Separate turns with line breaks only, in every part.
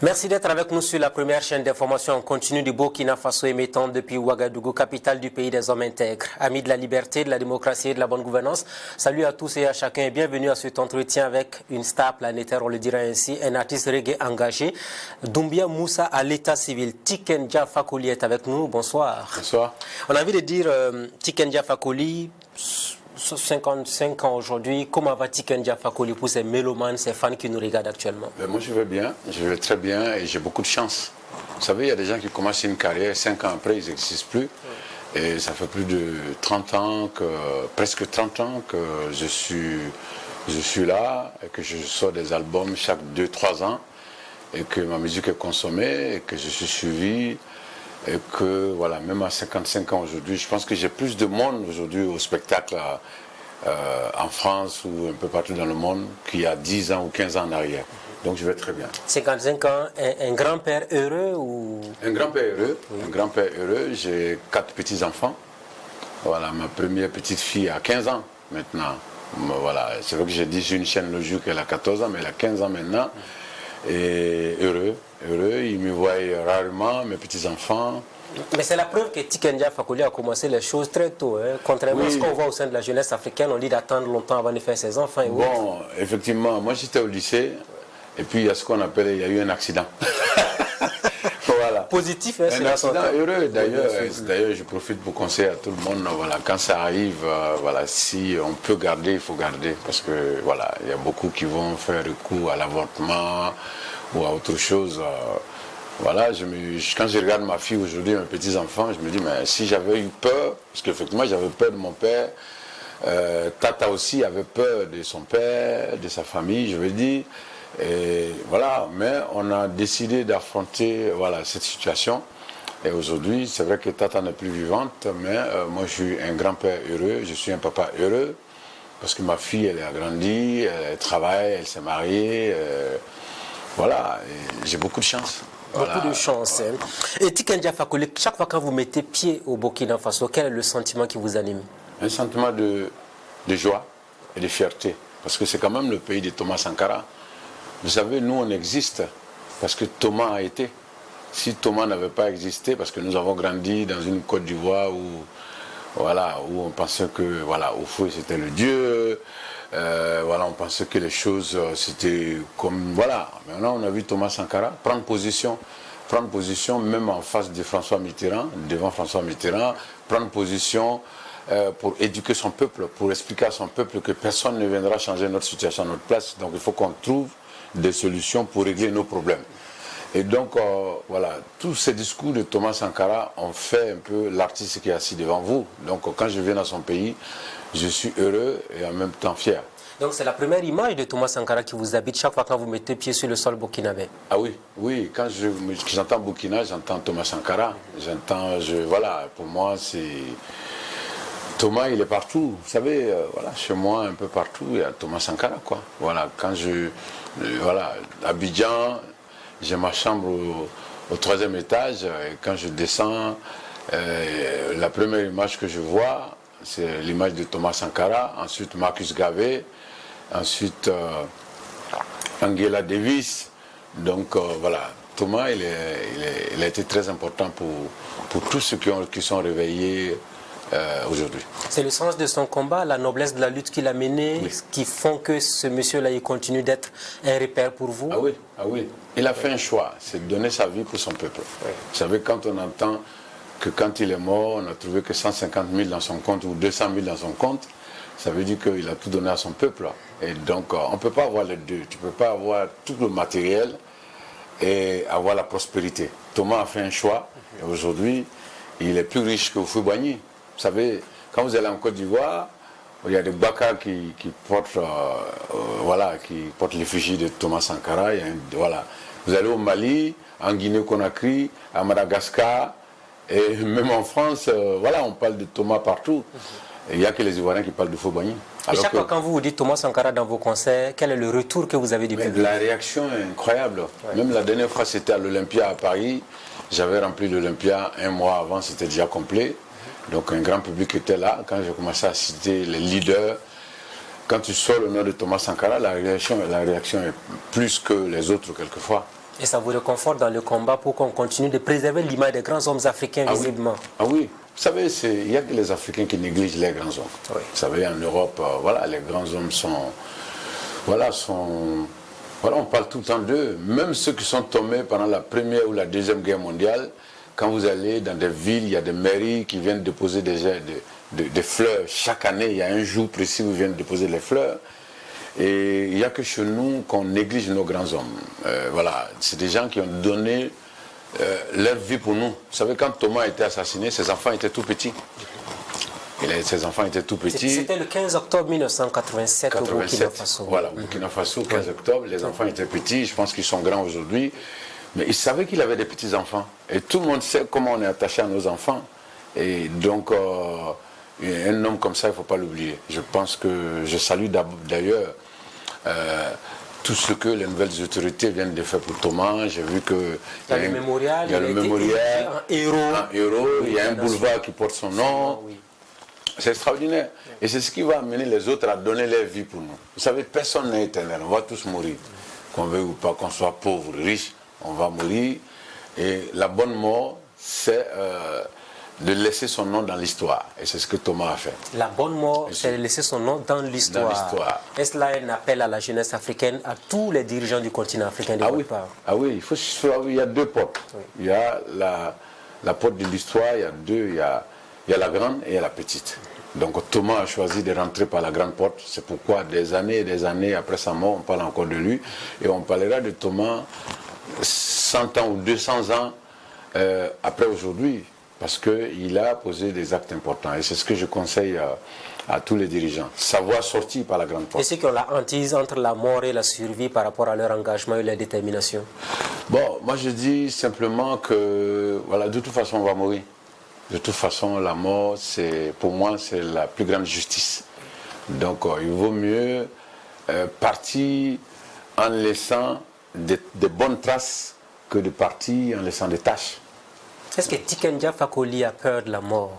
Merci d'être avec nous sur la première chaîne d'information en continu du Burkina Faso émettant depuis Ouagadougou, capitale du pays des hommes intègres. Amis de la liberté, de la démocratie et de la bonne gouvernance, salut à tous et à chacun et bienvenue à cet entretien avec une star planétaire, on le dira ainsi, un artiste reggae engagé, Doumbia Moussa à l'état civil. Tiken Jah Fakoly est avec nous, bonsoir.
Bonsoir.
On a envie de dire Tiken Jah Fakoly, 55 ans aujourd'hui, comment va Tiken Jah Fakoly pour ces mélomanes, ces fans qui nous regardent actuellement?
Moi je vais bien, je vais très bien et j'ai beaucoup de chance. Vous savez, il y a des gens qui commencent une carrière, 5 ans après ils n'existent plus. Et ça fait plus de 30 ans, presque 30 ans que je suis là et que je sors des albums chaque 2-3 ans et que ma musique est consommée et que je suis suivi. Et que, voilà, même à 55 ans aujourd'hui, je pense que j'ai plus de monde aujourd'hui au spectacle en France ou un peu partout dans le monde qu'il y a 10 ans ou 15 ans en arrière. Donc je vais très bien.
55 ans, un grand-père heureux ou...
Un grand-père heureux,
oui.
Un grand-père heureux. J'ai 4 petits-enfants. Voilà, ma première petite fille a 15 ans maintenant. Voilà, c'est vrai que j'ai dit sur une chaîne le jour qu'elle a 14 ans, mais elle a 15 ans maintenant. Et heureux, ils me voient rarement, mes petits-enfants.
Mais c'est la preuve que Tiken Jah Fakoly a commencé les choses très tôt. Hein. Contrairement à ce qu'on voit au sein de la jeunesse africaine, on dit d'attendre longtemps avant de faire ses enfants. Et
bon, effectivement, moi j'étais au lycée, et puis il y a ce qu'on appelle, il y a eu un accident. Voilà.
Positif, hein,
un accident heureux. D'ailleurs, je profite pour conseiller à tout le monde, voilà, quand ça arrive, voilà, si on peut garder, il faut garder. Parce que voilà, il y a beaucoup qui vont faire recours à l'avortement ou à autre chose. Voilà, quand je regarde ma fille aujourd'hui, mes petits-enfants, je me dis, mais si j'avais eu peur, parce qu'effectivement j'avais peur de mon père, Tata aussi avait peur de son père, de sa famille, je veux dire. Et voilà, mais on a décidé d'affronter voilà, cette situation. Et aujourd'hui, c'est vrai que Tata n'est plus vivante, mais moi je suis un grand-père heureux, je suis un papa heureux, parce que ma fille, elle a grandi, elle travaille, elle s'est mariée. Voilà, j'ai beaucoup de chance.
Beaucoup de chance. Hein. Et Tiken Jah Fakoly, chaque fois que vous mettez pied au Burkina Faso, quel est le sentiment qui vous anime?
Un sentiment de joie et de fierté, parce que c'est quand même le pays de Thomas Sankara. Vous savez, nous on existe parce que Thomas a été. Si Thomas n'avait pas existé, parce que nous avons grandi dans une Côte d'Ivoire où, voilà, où on pensait que voilà, Oufoué c'était le dieu, voilà, on pensait que les choses c'était comme voilà. Maintenant on a vu Thomas Sankara prendre position même en face de François Mitterrand, devant François Mitterrand, prendre position pour éduquer son peuple, pour expliquer à son peuple que personne ne viendra changer notre situation à notre place. Donc il faut qu'on trouve des solutions pour régler nos problèmes. Et donc, voilà, tous ces discours de Thomas Sankara ont fait un peu l'artiste qui est assis devant vous. Donc, quand je viens dans son pays, je suis heureux et en même temps fier.
Donc, c'est la première image de Thomas Sankara qui vous habite chaque fois quand vous mettez pied sur le sol burkinabé.
Ah oui, oui, quand j'entends Burkina, j'entends Thomas Sankara. Voilà, pour moi, c'est... Thomas, il est partout. Vous savez, voilà, chez moi, un peu partout, il y a Thomas Sankara, quoi. Voilà, quand voilà, Abidjan, j'ai ma chambre au 3e étage, et quand je descends, la première image que je vois, c'est l'image de Thomas Sankara, ensuite Marcus Garvey, ensuite Angela Davis. Donc voilà, Thomas, il a été très important pour tous ceux qui sont réveillés aujourd'hui.
C'est le sens de son combat, la noblesse de la lutte qu'il a menée, oui, qui font que ce monsieur-là, il continue d'être un repère pour vous.
Ah oui, ah oui. Il a fait un choix, c'est de donner sa vie pour son peuple. Oui. Vous savez, quand on entend que quand il est mort, on a trouvé que 150 000 dans son compte ou 200 000 dans son compte, ça veut dire qu'il a tout donné à son peuple. Et donc, on ne peut pas avoir les deux. Tu ne peux pas avoir tout le matériel et avoir la prospérité. Thomas a fait un choix, et aujourd'hui, il est plus riche que Houphouët-Boigny. Vous savez, quand vous allez en Côte d'Ivoire, il y a des Baka qui portent l'effigie de Thomas Sankara. Voilà. Vous allez au Mali, en Guinée-Conakry, à Madagascar, et même en France, voilà, on parle de Thomas partout. Il n'y a que les Ivoiriens qui parlent de Fobagny.
Et chaque fois quand vous dites Thomas Sankara dans vos concerts, quel est le retour que vous avez du public?
La réaction est incroyable. Ouais. Même la dernière fois, c'était à l'Olympia à Paris. J'avais rempli l'Olympia un mois avant, c'était déjà complet. Donc un grand public était là. Quand j'ai commencé à citer les leaders, quand tu sors le nom de Thomas Sankara, la réaction est plus que les autres quelquefois.
Et ça vous réconforte dans le combat pour qu'on continue de préserver l'image des grands hommes africains visiblement?
Ah oui. Vous savez, il n'y a que les Africains qui négligent les grands hommes. Oui. Vous savez, en Europe, voilà, les grands hommes voilà, on parle tout le temps d'eux. Même ceux qui sont tombés pendant la Première ou la Deuxième Guerre mondiale, quand vous allez dans des villes, il y a des mairies qui viennent déposer des fleurs. Chaque année, il y a un jour précis où ils viennent déposer les fleurs. Et il n'y a que chez nous qu'on néglige nos grands hommes. Voilà, c'est des gens qui ont donné leur vie pour nous. Vous savez, quand Thomas a été assassiné, ses enfants étaient tout petits. Ses enfants étaient tout petits.
C'était le 15 octobre 1987 au Burkina Faso.
Voilà, au Burkina Faso, 15 octobre. Les enfants étaient petits, je pense qu'ils sont grands aujourd'hui. Mais il savait qu'il avait des petits-enfants. Et tout le monde sait comment on est attaché à nos enfants. Et donc, un homme comme ça, il ne faut pas l'oublier. Je pense que je salue d'ailleurs tout ce que les nouvelles autorités viennent de faire pour Thomas. J'ai vu que
il y a le mémorial,
un héros, il y a un boulevard qui porte son nom.
Oui.
C'est extraordinaire. Et c'est ce qui va amener les autres à donner leur vie pour nous. Vous savez, personne n'est éternel. On va tous mourir. Qu'on veuille ou pas, qu'on soit pauvre, riche, on va mourir. Et la bonne mort, c'est de laisser son nom dans l'histoire. Et c'est ce que Thomas a fait.
La bonne mort, c'est de laisser son nom dans l'histoire. Est-ce là un appel à la jeunesse africaine, à tous les dirigeants du continent africain de votre part?
Ah oui, il y a deux portes. Oui. Il y a la porte de l'histoire, il y a deux, il y a la grande et il y a la petite. Donc Thomas a choisi de rentrer par la grande porte. C'est pourquoi des années et des années après sa mort, on parle encore de lui. Et on parlera de Thomas 100 ans ou 200 ans après aujourd'hui. Parce qu'il a posé des actes importants. Et c'est ce que je conseille à tous les dirigeants. Savoir sortir par la grande porte.
Et ceux qui ont la hantise entre la mort et la survie par rapport à leur engagement et leur détermination?
Bon, moi je dis simplement que, voilà, de toute façon on va mourir. De toute façon, la mort, pour moi, c'est la plus grande justice. Donc, il vaut mieux partir en laissant des bonnes traces que de partir en laissant des taches.
Est-ce que Tikenja Fakoly a peur de la mort?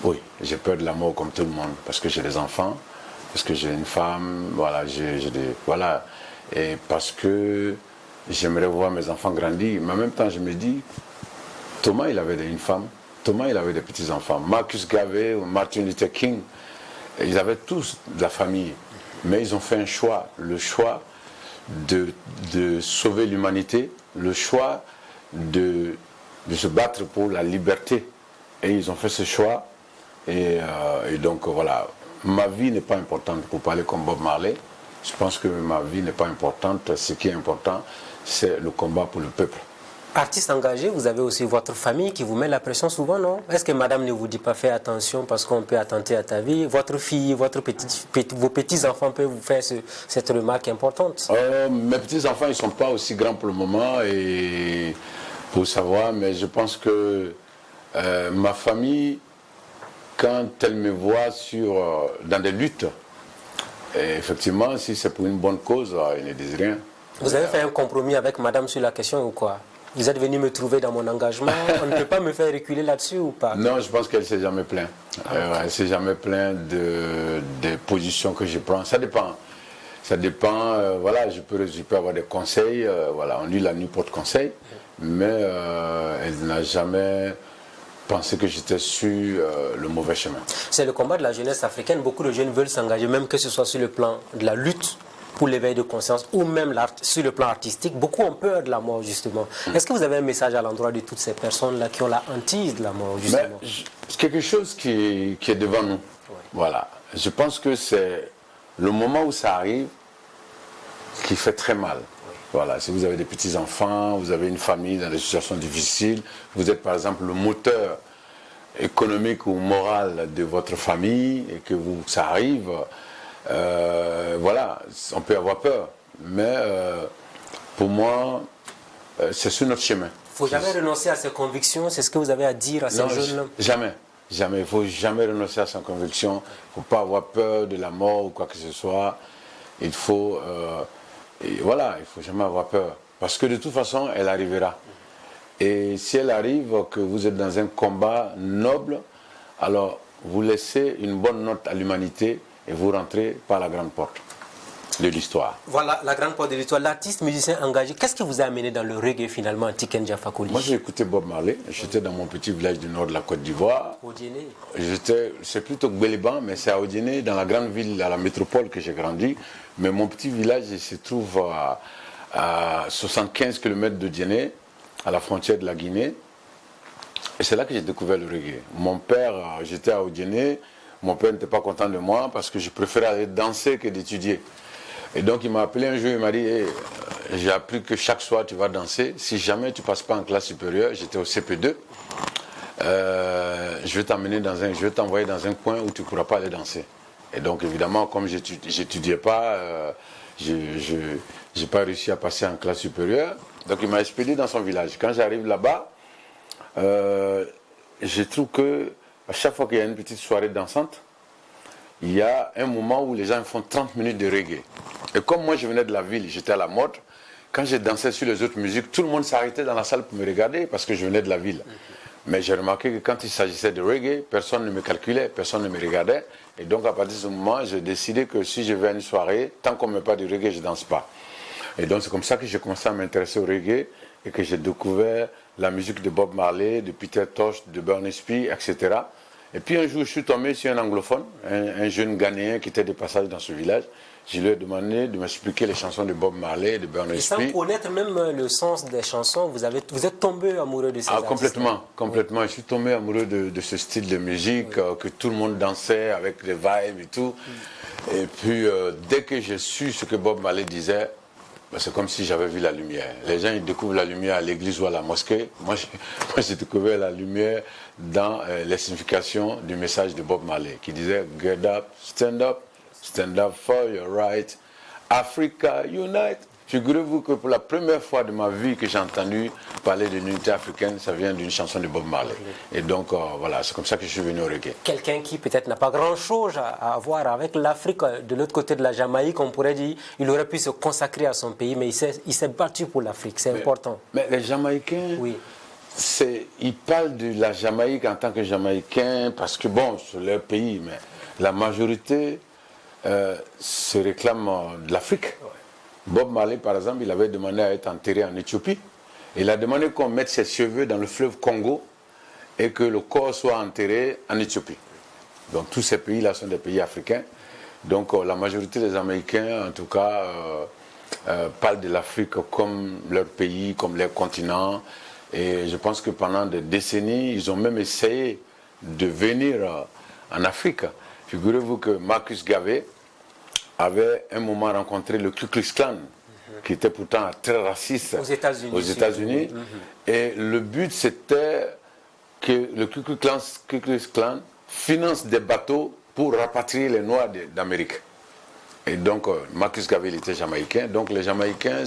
Oui, j'ai peur de la mort comme tout le monde, parce que j'ai des enfants, parce que j'ai une femme, voilà, voilà, et parce que j'aimerais voir mes enfants grandir. Mais en même temps, je me dis, Thomas, il avait une femme. Thomas, il avait des petits-enfants. Marcus Garvey ou Martin Luther King, ils avaient tous de la famille. Mais ils ont fait un choix, le choix de sauver l'humanité, le choix de se battre pour la liberté. Et ils ont fait ce choix. Et donc, voilà, ma vie n'est pas importante pour parler comme Bob Marley. Je pense que ma vie n'est pas importante. Ce qui est important, c'est le combat pour le peuple.
Artiste engagé, vous avez aussi votre famille qui vous met la pression souvent, non? Est-ce que madame ne vous dit pas fais attention parce qu'on peut attenter à ta vie? Votre fille, vos petits-enfants peuvent vous faire cette remarque importante?
Mes petits-enfants, ils ne sont pas aussi grands pour le moment et pour savoir, mais je pense que ma famille, quand elle me voit dans des luttes, effectivement, si c'est pour une bonne cause, ils ne disent rien.
Vous avez fait un compromis avec madame sur la question ou quoi? Vous êtes venu me trouver dans mon engagement, on ne peut pas me faire reculer là-dessus ou pas?
Non, je pense qu'elle ne s'est jamais plainte. Elle ne s'est jamais plainte des positions que je prends. Ça dépend. Ça dépend, voilà, je peux avoir des conseils, voilà, on lui la nuit porte conseil, mais elle n'a jamais pensé que j'étais sur le mauvais chemin.
C'est le combat de la jeunesse africaine. Beaucoup de jeunes veulent s'engager, même que ce soit sur le plan de la lutte pour l'éveil de conscience ou même sur le plan artistique. Beaucoup ont peur de la mort, justement. Est-ce que vous avez un message à l'endroit de toutes ces personnes-là qui ont la hantise de la mort, justement?
C'est quelque chose qui est devant nous. Oui. Voilà. Je pense que c'est le moment où ça arrive qui fait très mal. Oui. Voilà. Si vous avez des petits-enfants, vous avez une famille dans des situations difficiles, vous êtes par exemple le moteur économique ou moral de votre famille et que ça arrive... voilà, on peut avoir peur, mais pour moi, c'est sur notre chemin.
Il ne faut jamais renoncer à ses convictions, c'est ce que vous avez à dire à ces jeunes-là?
Jamais, Jamais. Il ne faut jamais renoncer à sa conviction. Il ne faut pas avoir peur de la mort ou quoi que ce soit. Il faut, il ne faut jamais avoir peur. Parce que de toute façon, elle arrivera. Et si elle arrive, que vous êtes dans un combat noble, alors vous laissez une bonne note à l'humanité et vous rentrez par la grande porte de l'histoire.
Voilà, la grande porte de l'histoire. L'artiste musicien engagé, qu'est-ce qui vous a amené dans le reggae finalement, Tiken Jah Fakoly?
Moi j'ai écouté Bob Marley, j'étais dans mon petit village du nord de la Côte d'Ivoire.
Odiéné.
C'est plutôt Gbéléban, mais c'est à Odiéné, dans la grande ville, à la métropole que j'ai grandi. Mais mon petit village il se trouve à 75 km de Djenné, à la frontière de la Guinée. Et c'est là que j'ai découvert le reggae. Mon père, j'étais à Odiéné, mon père n'était pas content de moi parce que je préférais aller danser que d'étudier. Et donc il m'a appelé un jour, il m'a dit hey, j'ai appris que chaque soir tu vas danser. Si jamais tu ne passes pas en classe supérieure, j'étais au CP2, je vais t'envoyer dans un coin où tu ne pourras pas aller danser. Et donc évidemment, comme je n'étudiais pas, je n'ai pas réussi à passer en classe supérieure. Donc il m'a expédié dans son village. Quand j'arrive là-bas, je trouve que à chaque fois qu'il y a une petite soirée dansante, il y a un moment où les gens font 30 minutes de reggae. Et comme moi je venais de la ville, j'étais à la mode, quand je dansais sur les autres musiques, tout le monde s'arrêtait dans la salle pour me regarder parce que je venais de la ville. Mais j'ai remarqué que quand il s'agissait de reggae, personne ne me calculait, personne ne me regardait. Et donc à partir de ce moment, j'ai décidé que si je vais à une soirée, tant qu'on ne me met pas du reggae, je ne danse pas. Et donc c'est comme ça que j'ai commencé à m'intéresser au reggae et que j'ai découvert la musique de Bob Marley, de Peter Tosh, de Bernie Spears, etc. Et puis un jour, je suis tombé sur un anglophone, un jeune Ghanéen qui était de passage dans ce village. Je lui ai demandé de m'expliquer les chansons de Bob Marley, de Bernie Spears.
Et sans connaître même le sens des chansons, vous êtes tombé amoureux de ces artistes.
Complètement. Oui. Je suis tombé amoureux de ce style de musique, que tout le monde dansait avec les vibes et tout. Et puis, dès que j'ai su ce que Bob Marley disait, c'est comme si j'avais vu la lumière. Les gens ils découvrent la lumière à l'église ou à la mosquée. Moi, j'ai découvert la lumière dans les significations du message de Bob Marley qui disait « Get up, stand up for your right, Africa unite ». Figurez-vous que pour la première fois de ma vie que j'ai entendu parler de l'unité africaine, ça vient d'une chanson de Bob Marley. Et donc, voilà, c'est comme ça que je suis venu au reggae.
Quelqu'un qui peut-être n'a pas grand-chose à voir avec l'Afrique, de l'autre côté de la Jamaïque, on pourrait dire, il aurait pu se consacrer à son pays, mais il s'est battu pour l'Afrique, c'est important.
Mais les Jamaïcains,
oui.
Ils parlent de la Jamaïque en tant que Jamaïcains, parce que bon, c'est leur pays, mais la majorité se réclame de l'Afrique. Ouais. Bob Marley, par exemple, il avait demandé à être enterré en Éthiopie. Il a demandé qu'on mette ses cheveux dans le fleuve Congo et que le corps soit enterré en Éthiopie. Donc tous ces pays-là sont des pays africains. Donc la majorité des Américains, en tout cas, parlent de l'Afrique comme leur pays, comme leur continent. Et je pense que pendant des décennies, ils ont même essayé de venir en Afrique. Figurez-vous que Marcus Garvey avait un moment rencontré le Ku Klux Klan, qui était pourtant très raciste aux États-Unis. Et le but, c'était que le Ku Klux Klan finance des bateaux pour rapatrier les Noirs d'Amérique. Et donc, Marcus Garvey, il était jamaïcain. Donc, les Jamaïcains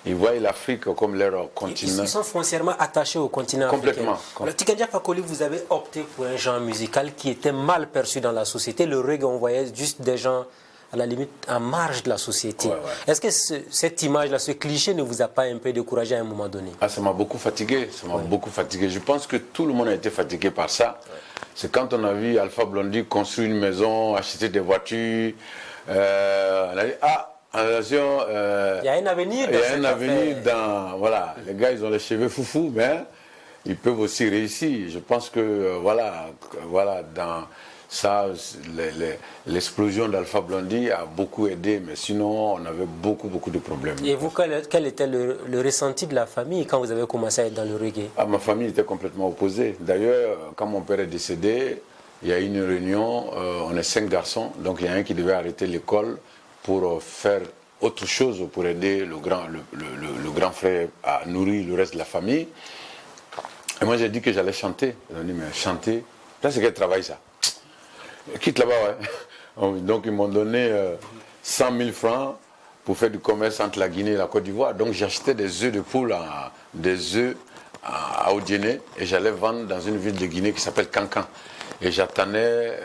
ils voient l'Afrique comme leur continent.
Ils sont foncièrement attachés au continent
complètement,
africain. Alors, Tiken Jah Fakoly, vous avez opté pour un genre musical qui était mal perçu dans la société. Le reggae, on voyait juste des gens à la limite en marge de la société. Ouais. Est-ce que cette image-là, ce cliché ne vous a pas un peu découragé à un moment donné?
Ça m'a beaucoup fatigué. Beaucoup fatigué. Je pense que tout le monde a été fatigué par ça. Ouais. C'est quand on a vu Alpha Blondy construire une maison, acheter des voitures, on a dit attention,
il y a un avenir.
Il y a un avenir dans. Voilà, les gars, ils ont les cheveux foufous, mais ils peuvent aussi réussir. Je pense que voilà, dans ça, l'explosion d'Alpha Blondy a beaucoup aidé, mais sinon, on avait beaucoup de problèmes.
Et vous, quel était le ressenti de la famille quand vous avez commencé à être dans le reggae?
Ma famille était complètement opposée. D'ailleurs, quand mon père est décédé, il y a eu une réunion, on est 5 garçons, donc il y a un qui devait arrêter l'école pour faire autre chose, pour aider le grand frère à nourrir le reste de la famille. Et moi, j'ai dit que j'allais chanter. Ils ont dit, mais chanter, là, c'est quel travail, ça? Quitte là-bas, ouais. Donc, ils m'ont donné 100 000 francs pour faire du commerce entre la Guinée et la Côte d'Ivoire. Donc, j'achetais des œufs de poule, des œufs à Odiéné et j'allais vendre dans une ville de Guinée qui s'appelle Cancan. Et j'attendais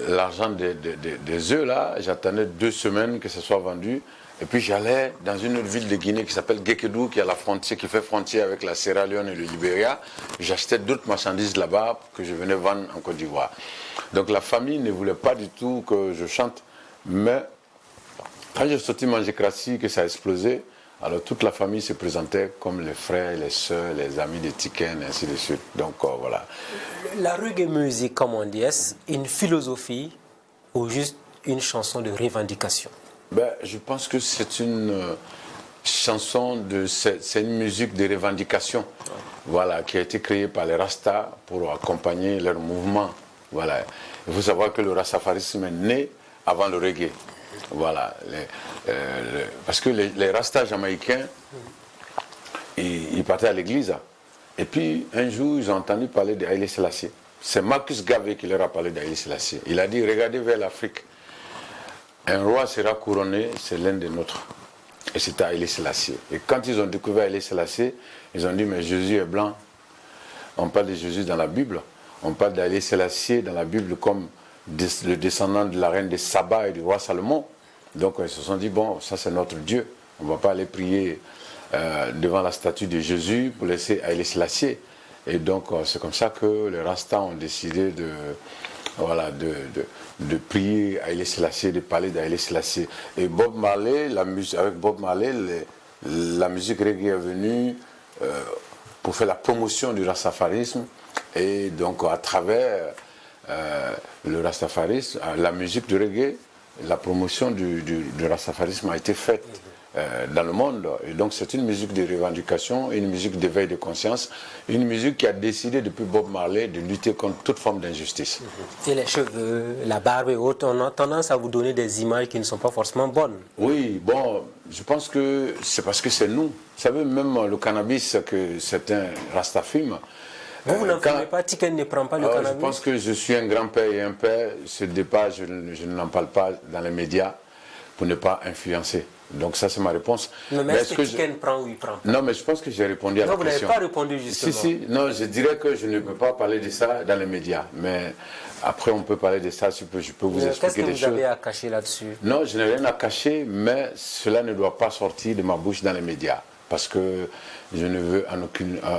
l'argent des œufs là, j'attendais 2 semaines que ce soit vendu. Et puis j'allais dans une autre ville de Guinée qui s'appelle Guékédou, qui fait frontière avec la Sierra Leone et le Libéria. J'achetais d'autres marchandises là-bas que je venais vendre en Côte d'Ivoire. Donc la famille ne voulait pas du tout que je chante, mais quand j'ai sorti Manjécratie, que ça a explosé, alors toute la famille se présentait comme les frères, les sœurs, les amis de Tiken, ainsi de suite. Donc voilà.
La reggae music, comme on dit, est-ce une philosophie ou juste une chanson de revendication?
Ben, je pense que c'est une chanson, c'est une musique de revendication, voilà, qui a été créée par les Rastas pour accompagner leur mouvement. Voilà. Il faut savoir que le rastafarisme est né avant le reggae. Voilà. Parce que les Rastas jamaïcains, ils partaient à l'église. Et puis, un jour, ils ont entendu parler d'Haïlé Sélassié. C'est Marcus Garvey qui leur a parlé d'Haïlé Sélassié. Il a dit, regardez vers l'Afrique. Un roi sera couronné, c'est l'un des nôtres. Et c'était Haïlé Sélassié. Et quand ils ont découvert Haïlé Sélassié, ils ont dit, mais Jésus est blanc. On parle de Jésus dans la Bible. On parle d'Haïlé Sélassié dans la Bible comme le descendant de la reine de Saba et du roi Salomon. Donc ils se sont dit, bon, ça c'est notre Dieu. On ne va pas aller prier devant la statue de Jésus pour laisser Haïlé Sélassié. Et donc c'est comme ça que les Rastas ont décidé de prier Haïlé Sélassié, de parler d'Haïlé Sélassié. Et Bob Marley, avec Bob Marley, la musique reggae est venue pour faire la promotion du rastafarisme. Et donc à travers le rastafarisme, la musique du reggae, la promotion du rastafarisme a été faite dans le monde. Et donc c'est une musique de revendication, une musique d'éveil de conscience, une musique qui a décidé depuis Bob Marley de lutter contre toute forme d'injustice.
Et les cheveux, la barbe et autres, on a tendance à vous donner des images qui ne sont pas forcément bonnes.
Oui, bon, je pense que c'est parce que c'est nous. Vous savez, même le cannabis que certains Rasta fument.
Vous n'en fumez pas, Tiken ne prend pas le cannabis?
Je pense que je suis un grand-père et un père. Ce débat, je n'en parle pas dans les médias pour ne pas influencer. Donc ça, c'est ma réponse.
Non, mais est-ce que Tiken prend ou il prend pas?
Non, mais je pense que j'ai répondu à la question.
Non, vous n'avez pas répondu justement.
Si, non, je dirais que je ne peux pas parler de ça dans les médias. Mais après, on peut parler de ça, je peux vous expliquer des choses.
Qu'est-ce que vous avez à cacher là-dessus?
Non, je n'ai rien à cacher, mais cela ne doit pas sortir de ma bouche dans les médias. Parce que je ne veux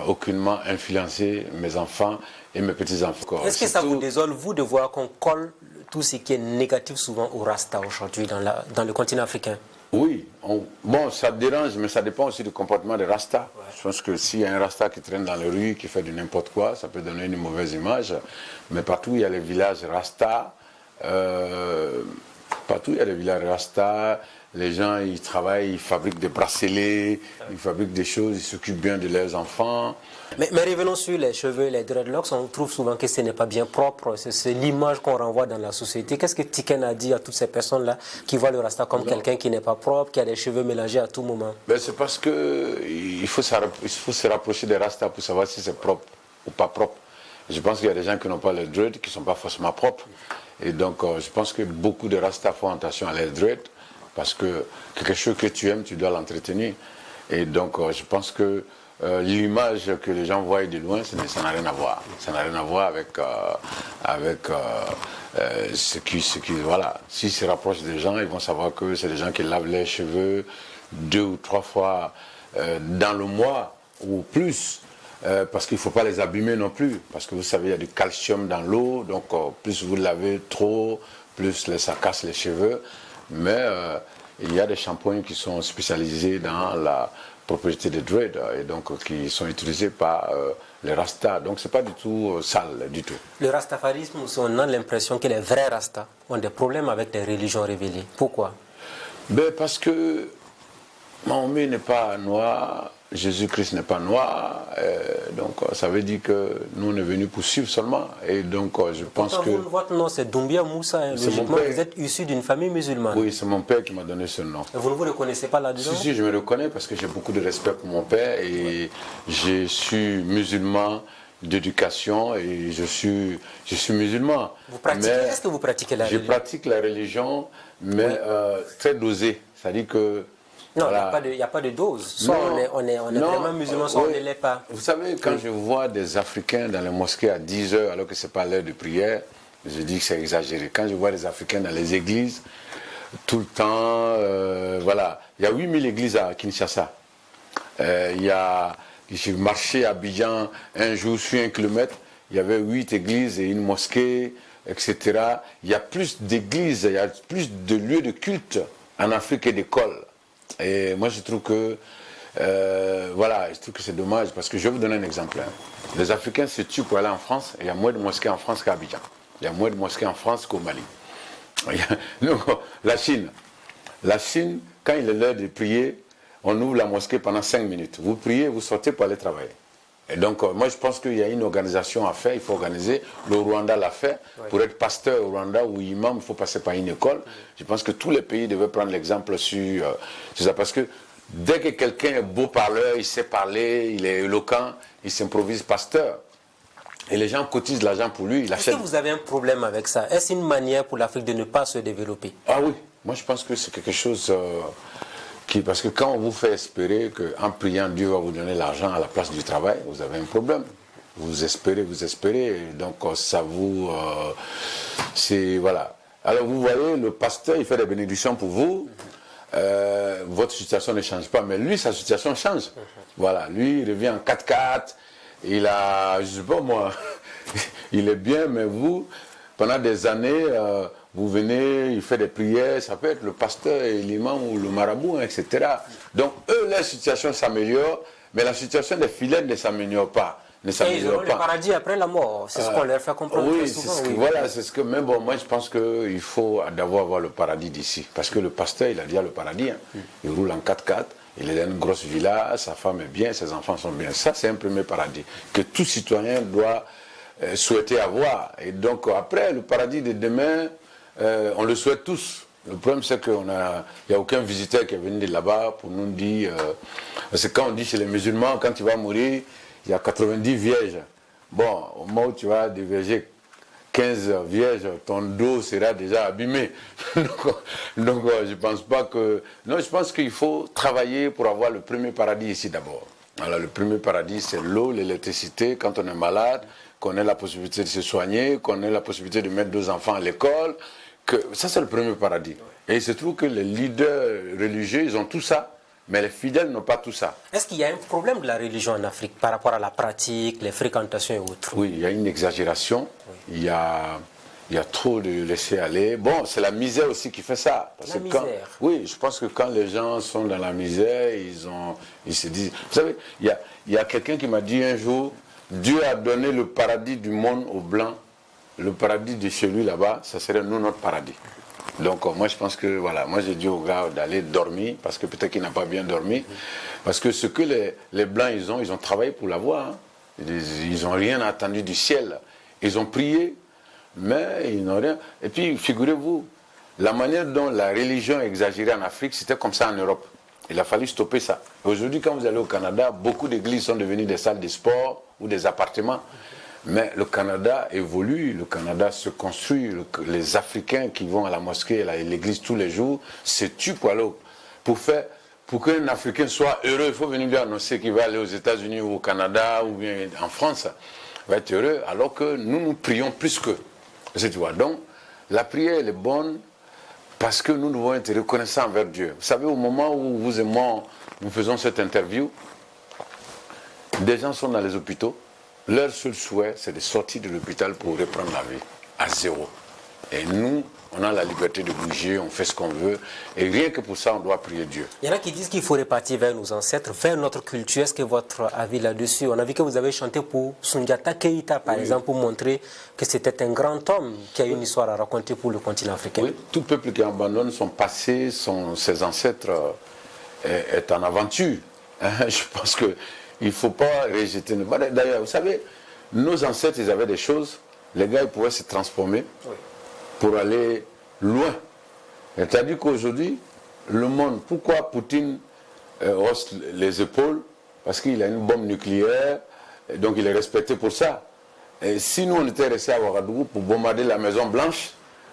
aucunement influencer mes enfants et mes petits-enfants.
Est-ce que ça vous désole, vous, de voir qu'on colle tout ce qui est négatif souvent au Rasta aujourd'hui dans le continent africain?
Oui, bon, ça dérange, mais ça dépend aussi du comportement des Rasta. Ouais. Je pense que s'il y a un Rasta qui traîne dans les rues, qui fait de n'importe quoi, ça peut donner une mauvaise image. Mais partout, il y a les villages Rasta. Partout, il y a des villages Rasta. Les gens, ils travaillent, ils fabriquent des bracelets, ils fabriquent des choses, ils s'occupent bien de leurs enfants.
Mais revenons sur les cheveux, les dreadlocks. On trouve souvent que ce n'est pas bien propre. C'est l'image qu'on renvoie dans la société. Qu'est-ce que Tiken a dit à toutes ces personnes-là qui voient le Rasta comme quelqu'un qui n'est pas propre, qui a des cheveux mélangés à tout moment?
Ben, c'est parce qu'il faut se rapprocher des Rastas pour savoir si c'est propre ou pas propre. Je pense qu'il y a des gens qui n'ont pas les dreads, qui ne sont pas forcément propres. Et donc, je pense que beaucoup de Rastas font attention à les dreads. Parce que quelque chose que tu aimes, tu dois l'entretenir. Et donc, je pense que l'image que les gens voient de loin, ça n'a rien à voir. Ça n'a rien à voir avec ce qui... Voilà. S'ils se rapprochent des gens, ils vont savoir que c'est des gens qui lavent les cheveux 2 ou 3 fois dans le mois ou plus. Parce qu'il ne faut pas les abîmer non plus. Parce que vous savez, il y a du calcium dans l'eau. Donc, plus vous lavez trop, plus ça casse les cheveux. Mais il y a des shampoings qui sont spécialisés dans la propriété des dreads et donc qui sont utilisés par les Rastas. Donc c'est pas du tout sale, du tout.
Le rastafarisme, on a l'impression que les vrais Rastas ont des problèmes avec les religions révélées. Pourquoi?
Ben parce que Mahomet n'est pas noir, Jésus-Christ n'est pas noir, donc ça veut dire que nous on est venus pour suivre seulement. Et donc je pense que...
Votre nom c'est Doumbia Moussa, hein. Logiquement vous êtes issu d'une famille musulmane.
Oui, c'est mon père qui m'a donné ce nom.
Et vous ne vous reconnaissez pas là-dedans?
Si, je me reconnais parce que j'ai beaucoup de respect pour mon père et je suis musulman d'éducation et je suis musulman.
Vous pratiquez, est-ce que vous pratiquez la religion?
Je pratique la religion, mais très dosée. C'est-à-dire que
Non,
voilà.
il n'y a pas de dose. Soit on est vraiment musulman, soit on ne l'est pas.
Vous savez, quand je vois des Africains dans les mosquées à 10 heures, alors que ce n'est pas l'heure de prière, je dis que c'est exagéré. Quand je vois des Africains dans les églises, tout le temps, voilà. Il y a 8000 églises à Kinshasa. J'ai marché à Abidjan un jour sur 1 kilomètre, il y avait 8 églises et une mosquée, etc. Il y a plus d'églises, il y a plus de lieux de culte en Afrique et d'écoles. Et moi je trouve que voilà, je trouve que c'est dommage parce que je vais vous donner un exemple. Les Africains se tuent pour aller en France et il y a moins de mosquées en France qu'à Abidjan. Il y a moins de mosquées en France qu'au Mali. Donc, la Chine, quand il est l'heure de prier, on ouvre la mosquée pendant 5 minutes. Vous priez, vous sortez pour aller travailler. Et donc, moi, je pense qu'il y a une organisation à faire, il faut organiser. Le Rwanda l'a fait. Oui. Pour être pasteur au Rwanda ou imam, il faut passer par une école. Je pense que tous les pays devaient prendre l'exemple sur ça. Parce que dès que quelqu'un est beau parleur, il sait parler, il est éloquent, il s'improvise pasteur. Et les gens cotisent l'argent pour lui.
Est-ce que vous avez un problème avec ça? Est-ce une manière pour l'Afrique de ne pas se développer?
Ah oui, moi je pense que c'est quelque chose parce que quand on vous fait espérer qu'en priant Dieu va vous donner l'argent à la place du travail, vous avez un problème. Vous espérez, et donc ça vous... c'est... Voilà. Alors vous voyez, le pasteur, il fait des bénédictions pour vous. Votre situation ne change pas, mais lui, sa situation change. Voilà, lui, il revient en 4x4. Il a, je sais pas moi, il est bien, mais vous, pendant des années, vous venez, il fait des prières, ça peut être le pasteur, l'imam ou le marabout, hein, etc. Donc, eux, leur situation s'améliore, mais la situation des fidèles ne s'améliore pas.
Et ils auront le paradis après la mort, c'est ce qu'on leur fait comprendre très souvent.
Oui, voilà, c'est ce que, mais bon, moi je pense qu'il faut d'abord avoir le paradis d'ici, parce que le pasteur, il a déjà le paradis, hein. Il roule en 4x4. Il est dans une grosse villa, sa femme est bien, ses enfants sont bien. Ça, c'est un premier paradis que tout citoyen doit souhaiter avoir. Et donc, après, le paradis de demain, on le souhaite tous. Le problème, c'est qu'il n'y a aucun visiteur qui est venu de là-bas pour nous dire... parce que quand on dit chez les musulmans, quand tu vas mourir, il y a 90 vierges. Bon, au moment où tu vas déverger 15 vierges, ton dos sera déjà abîmé. donc, je pense pas que... Non, je pense qu'il faut travailler pour avoir le premier paradis ici d'abord. Alors, le premier paradis, c'est l'eau, l'électricité, quand on est malade, qu'on ait la possibilité de se soigner, qu'on ait la possibilité de mettre 2 enfants à l'école. Ça, c'est le premier paradis. Et il se trouve que les leaders religieux, ils ont tout ça. Mais les fidèles n'ont pas tout ça.
Est-ce qu'il y a un problème de la religion en Afrique par rapport à la pratique, les fréquentations et autres?
Oui, il y a une exagération. Oui. Il y a trop de laisser aller. Bon, c'est la misère aussi qui fait ça.
Parce la misère.
Oui, je pense que quand les gens sont dans la misère, ils se disent... Vous savez, il y a quelqu'un qui m'a dit un jour, Dieu a donné le paradis du monde aux Blancs. Le paradis de chez lui là-bas, ça serait nous notre paradis. Donc moi je pense que voilà, moi j'ai dit aux gars d'aller dormir parce que peut-être qu'il n'a pas bien dormi, parce que ce que les Blancs ils ont travaillé pour l'avoir, hein. Ils n'ont rien attendu du ciel, ils ont prié, mais ils n'ont rien. Et puis figurez-vous, la manière dont la religion est exagérée en Afrique, c'était comme ça en Europe. Il a fallu stopper ça. Aujourd'hui quand vous allez au Canada, beaucoup d'églises sont devenues des salles de sport ou des appartements. Mais le Canada évolue, le Canada se construit, les Africains qui vont à la mosquée et à l'église tous les jours se tuent pour qu'un Africain soit heureux, il faut venir lui annoncer qu'il va aller aux États-Unis ou au Canada ou bien en France, il va être heureux, alors que nous prions plus qu'eux. Tu vois, donc la prière elle est bonne parce que nous devons être reconnaissants envers Dieu. Vous savez, au moment où vous et moi nous faisons cette interview, des gens sont dans les hôpitaux. Leur seul souhait, c'est de sortir de l'hôpital pour reprendre la vie à zéro. Et nous, on a la liberté de bouger, on fait ce qu'on veut. Et rien que pour ça, on doit prier Dieu.
Il y en a qui disent qu'il faut repartir vers nos ancêtres, vers notre culture. Est-ce que votre avis là-dessus? On a vu que vous avez chanté pour Soundiata Keïta, par exemple, pour montrer que c'était un grand homme qui a une histoire à raconter pour le continent africain.
Oui, tout peuple qui abandonne son passé, ses ancêtres, est en aventure. Je pense que... Il ne faut pas rejeter. D'ailleurs, vous savez, nos ancêtres, ils avaient des choses. Les gars, ils pouvaient se transformer pour aller loin. C'est-à-dire qu'aujourd'hui, le monde, pourquoi Poutine hausse les épaules? Parce qu'il a une bombe nucléaire, et donc il est respecté pour ça. Et si nous, on était restés à Ouagadougou pour bombarder la Maison Blanche,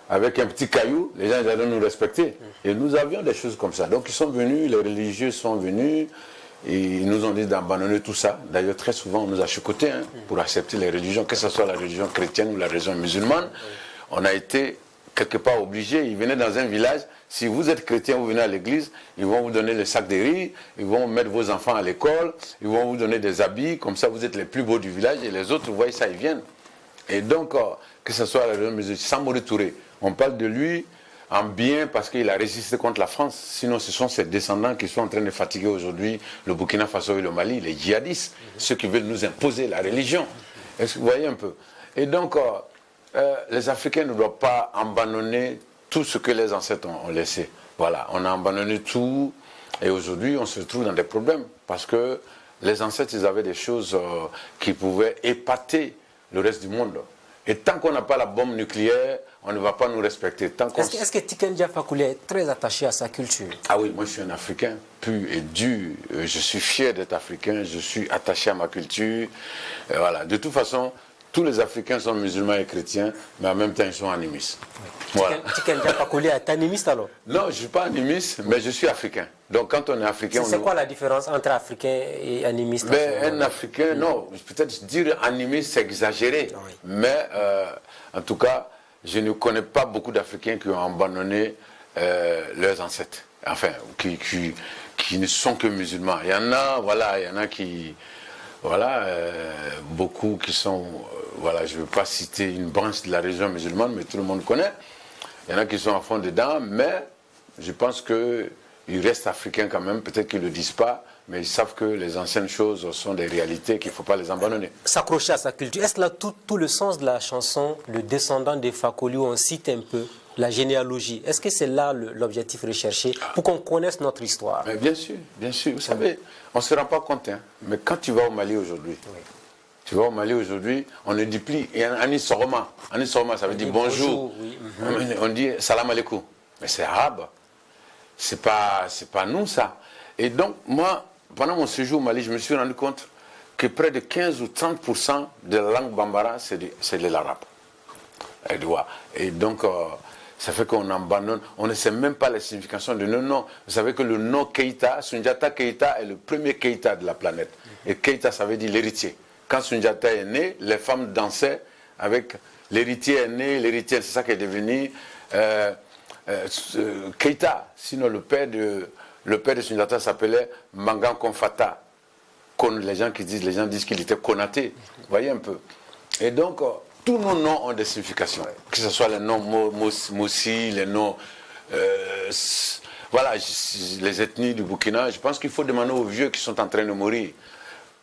avec un petit caillou, les gens allaient nous respecter. Et nous avions des choses comme ça. Donc ils sont venus, les religieux sont venus, et ils nous ont dit d'abandonner tout ça. D'ailleurs, très souvent, on nous a chicotés pour accepter les religions, que ce soit la religion chrétienne ou la religion musulmane. On a été quelque part obligés. Ils venaient dans un village. Si vous êtes chrétien, vous venez à l'église, ils vont vous donner le sac de riz, ils vont mettre vos enfants à l'école, ils vont vous donner des habits. Comme ça, vous êtes les plus beaux du village et les autres, vous voyez ça, ils viennent. Et donc, que ce soit la religion musulmane, Samori Touré, on parle de lui en bien parce qu'il a résisté contre la France. Sinon, ce sont ses descendants qui sont en train de fatiguer aujourd'hui le Burkina Faso et le Mali, les djihadistes, ceux qui veulent nous imposer la religion. Est-ce que vous voyez un peu? Et donc, les Africains ne doivent pas abandonner tout ce que les ancêtres ont laissé. Voilà, on a abandonné tout et aujourd'hui, on se retrouve dans des problèmes parce que les ancêtres, ils avaient des choses qui pouvaient épater le reste du monde. Et tant qu'on n'a pas la bombe nucléaire, on ne va pas nous respecter.
Est-ce que Tiken Jah Fakoly est très attaché à sa culture?
Ah oui, moi je suis un Africain pur et dur. Je suis fier d'être Africain, je suis attaché à ma culture. Et voilà. De toute façon, tous les Africains sont musulmans et chrétiens, mais en même temps ils sont animistes.
Oui.
Voilà.
Tiken Jah Fakoly est animiste alors?
Non, je ne suis pas animiste, mais je suis africain. Donc quand on est africain...
C'est quoi la différence entre africain et animiste?
Un Africain, non, peut-être dire animiste, c'est exagéré. Oui. Mais en tout cas, je ne connais pas beaucoup d'Africains qui ont abandonné leurs ancêtres. Enfin, qui ne sont que musulmans. Il y en a, voilà, il y en a qui... Voilà, beaucoup qui sont... voilà, je ne veux pas citer une branche de la religion musulmane, mais tout le monde connaît. Il y en a qui sont à fond dedans, mais je pense qu'ils restent africains quand même. Peut-être qu'ils ne le disent pas, mais ils savent que les anciennes choses sont des réalités, qu'il ne faut pas les abandonner.
S'accrocher à sa culture. Est-ce là tout le sens de la chanson, le descendant des Fakoly, où on cite un peu la généalogie? Est-ce que c'est là l'objectif recherché pour qu'on connaisse notre histoire?
Mais bien sûr, bien sûr. Vous savez, on ne se rend pas compte, hein, mais quand tu vas au Mali aujourd'hui, oui. Tu vas au Mali aujourd'hui, on ne dit plus Ani Soroma. Ani Soroma, ça veut dire bonjour. Oui. On dit salam alaikum. Mais c'est arabe. C'est pas nous, ça. Et donc, moi, pendant mon séjour au Mali, je me suis rendu compte que près de 15 ou 30% de la langue bambara, c'est de l'arabe. Et donc, ça fait qu'on abandonne. On ne sait même pas la signification de nos noms. Vous savez que le nom Keïta, Soundiata Keïta est le premier Keïta de la planète. Et Keïta, ça veut dire l'héritier. Quand Soundiata est né, les femmes dansaient avec l'héritier est né, l'héritier, c'est ça qui est devenu Keïta. Sinon, le père de Soundiata s'appelait Mangan Konfata. Les gens disent qu'il était Konaté. Vous voyez un peu. Et donc, tous nos noms ont des significations. Que ce soit les noms Moussi, les noms... voilà, les ethnies du Burkina. Je pense qu'il faut demander aux vieux qui sont en train de mourir.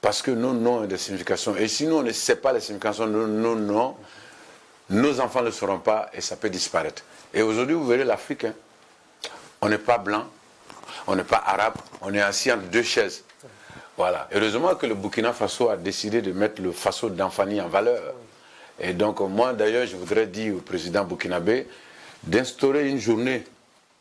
Parce que nos noms ont des significations. Et si nous, on ne sait pas les significations de nos noms, nos enfants ne le sauront pas et ça peut disparaître. Et aujourd'hui, vous verrez l'Afrique. Hein, on n'est pas blanc, on n'est pas arabe, on est assis entre deux chaises. Voilà. Heureusement que le Burkina Faso a décidé de mettre le Faso d'Anfani en valeur. Et donc, moi, d'ailleurs, je voudrais dire au président burkinabé d'instaurer une journée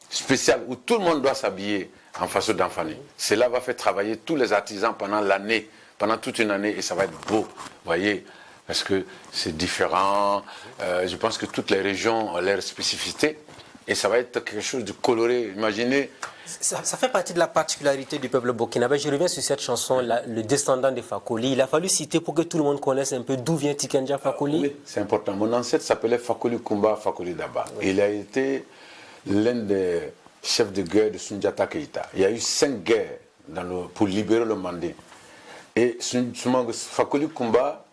spéciale où tout le monde doit s'habiller en Faso d'Anfani. Cela va faire travailler tous les artisans pendant l'année. Pendant toute une année, et ça va être beau, vous voyez, parce que c'est différent. Je pense que toutes les régions ont leur spécificité, et ça va être quelque chose de coloré. Imaginez.
Ça fait partie de la particularité du peuple burkinabé. Je reviens sur cette chanson, le descendant de Fakoly. Il a fallu citer pour que tout le monde connaisse un peu d'où vient Tiken Jah Fakoly.
Oui, c'est important. Mon ancêtre s'appelait Fakoly Koumba Fakoly Daba. Oui. Il a été l'un des chefs de guerre de Soundiata Keïta. Il y a eu 5 guerres pour libérer le Mandé. Et Fakoly Koumba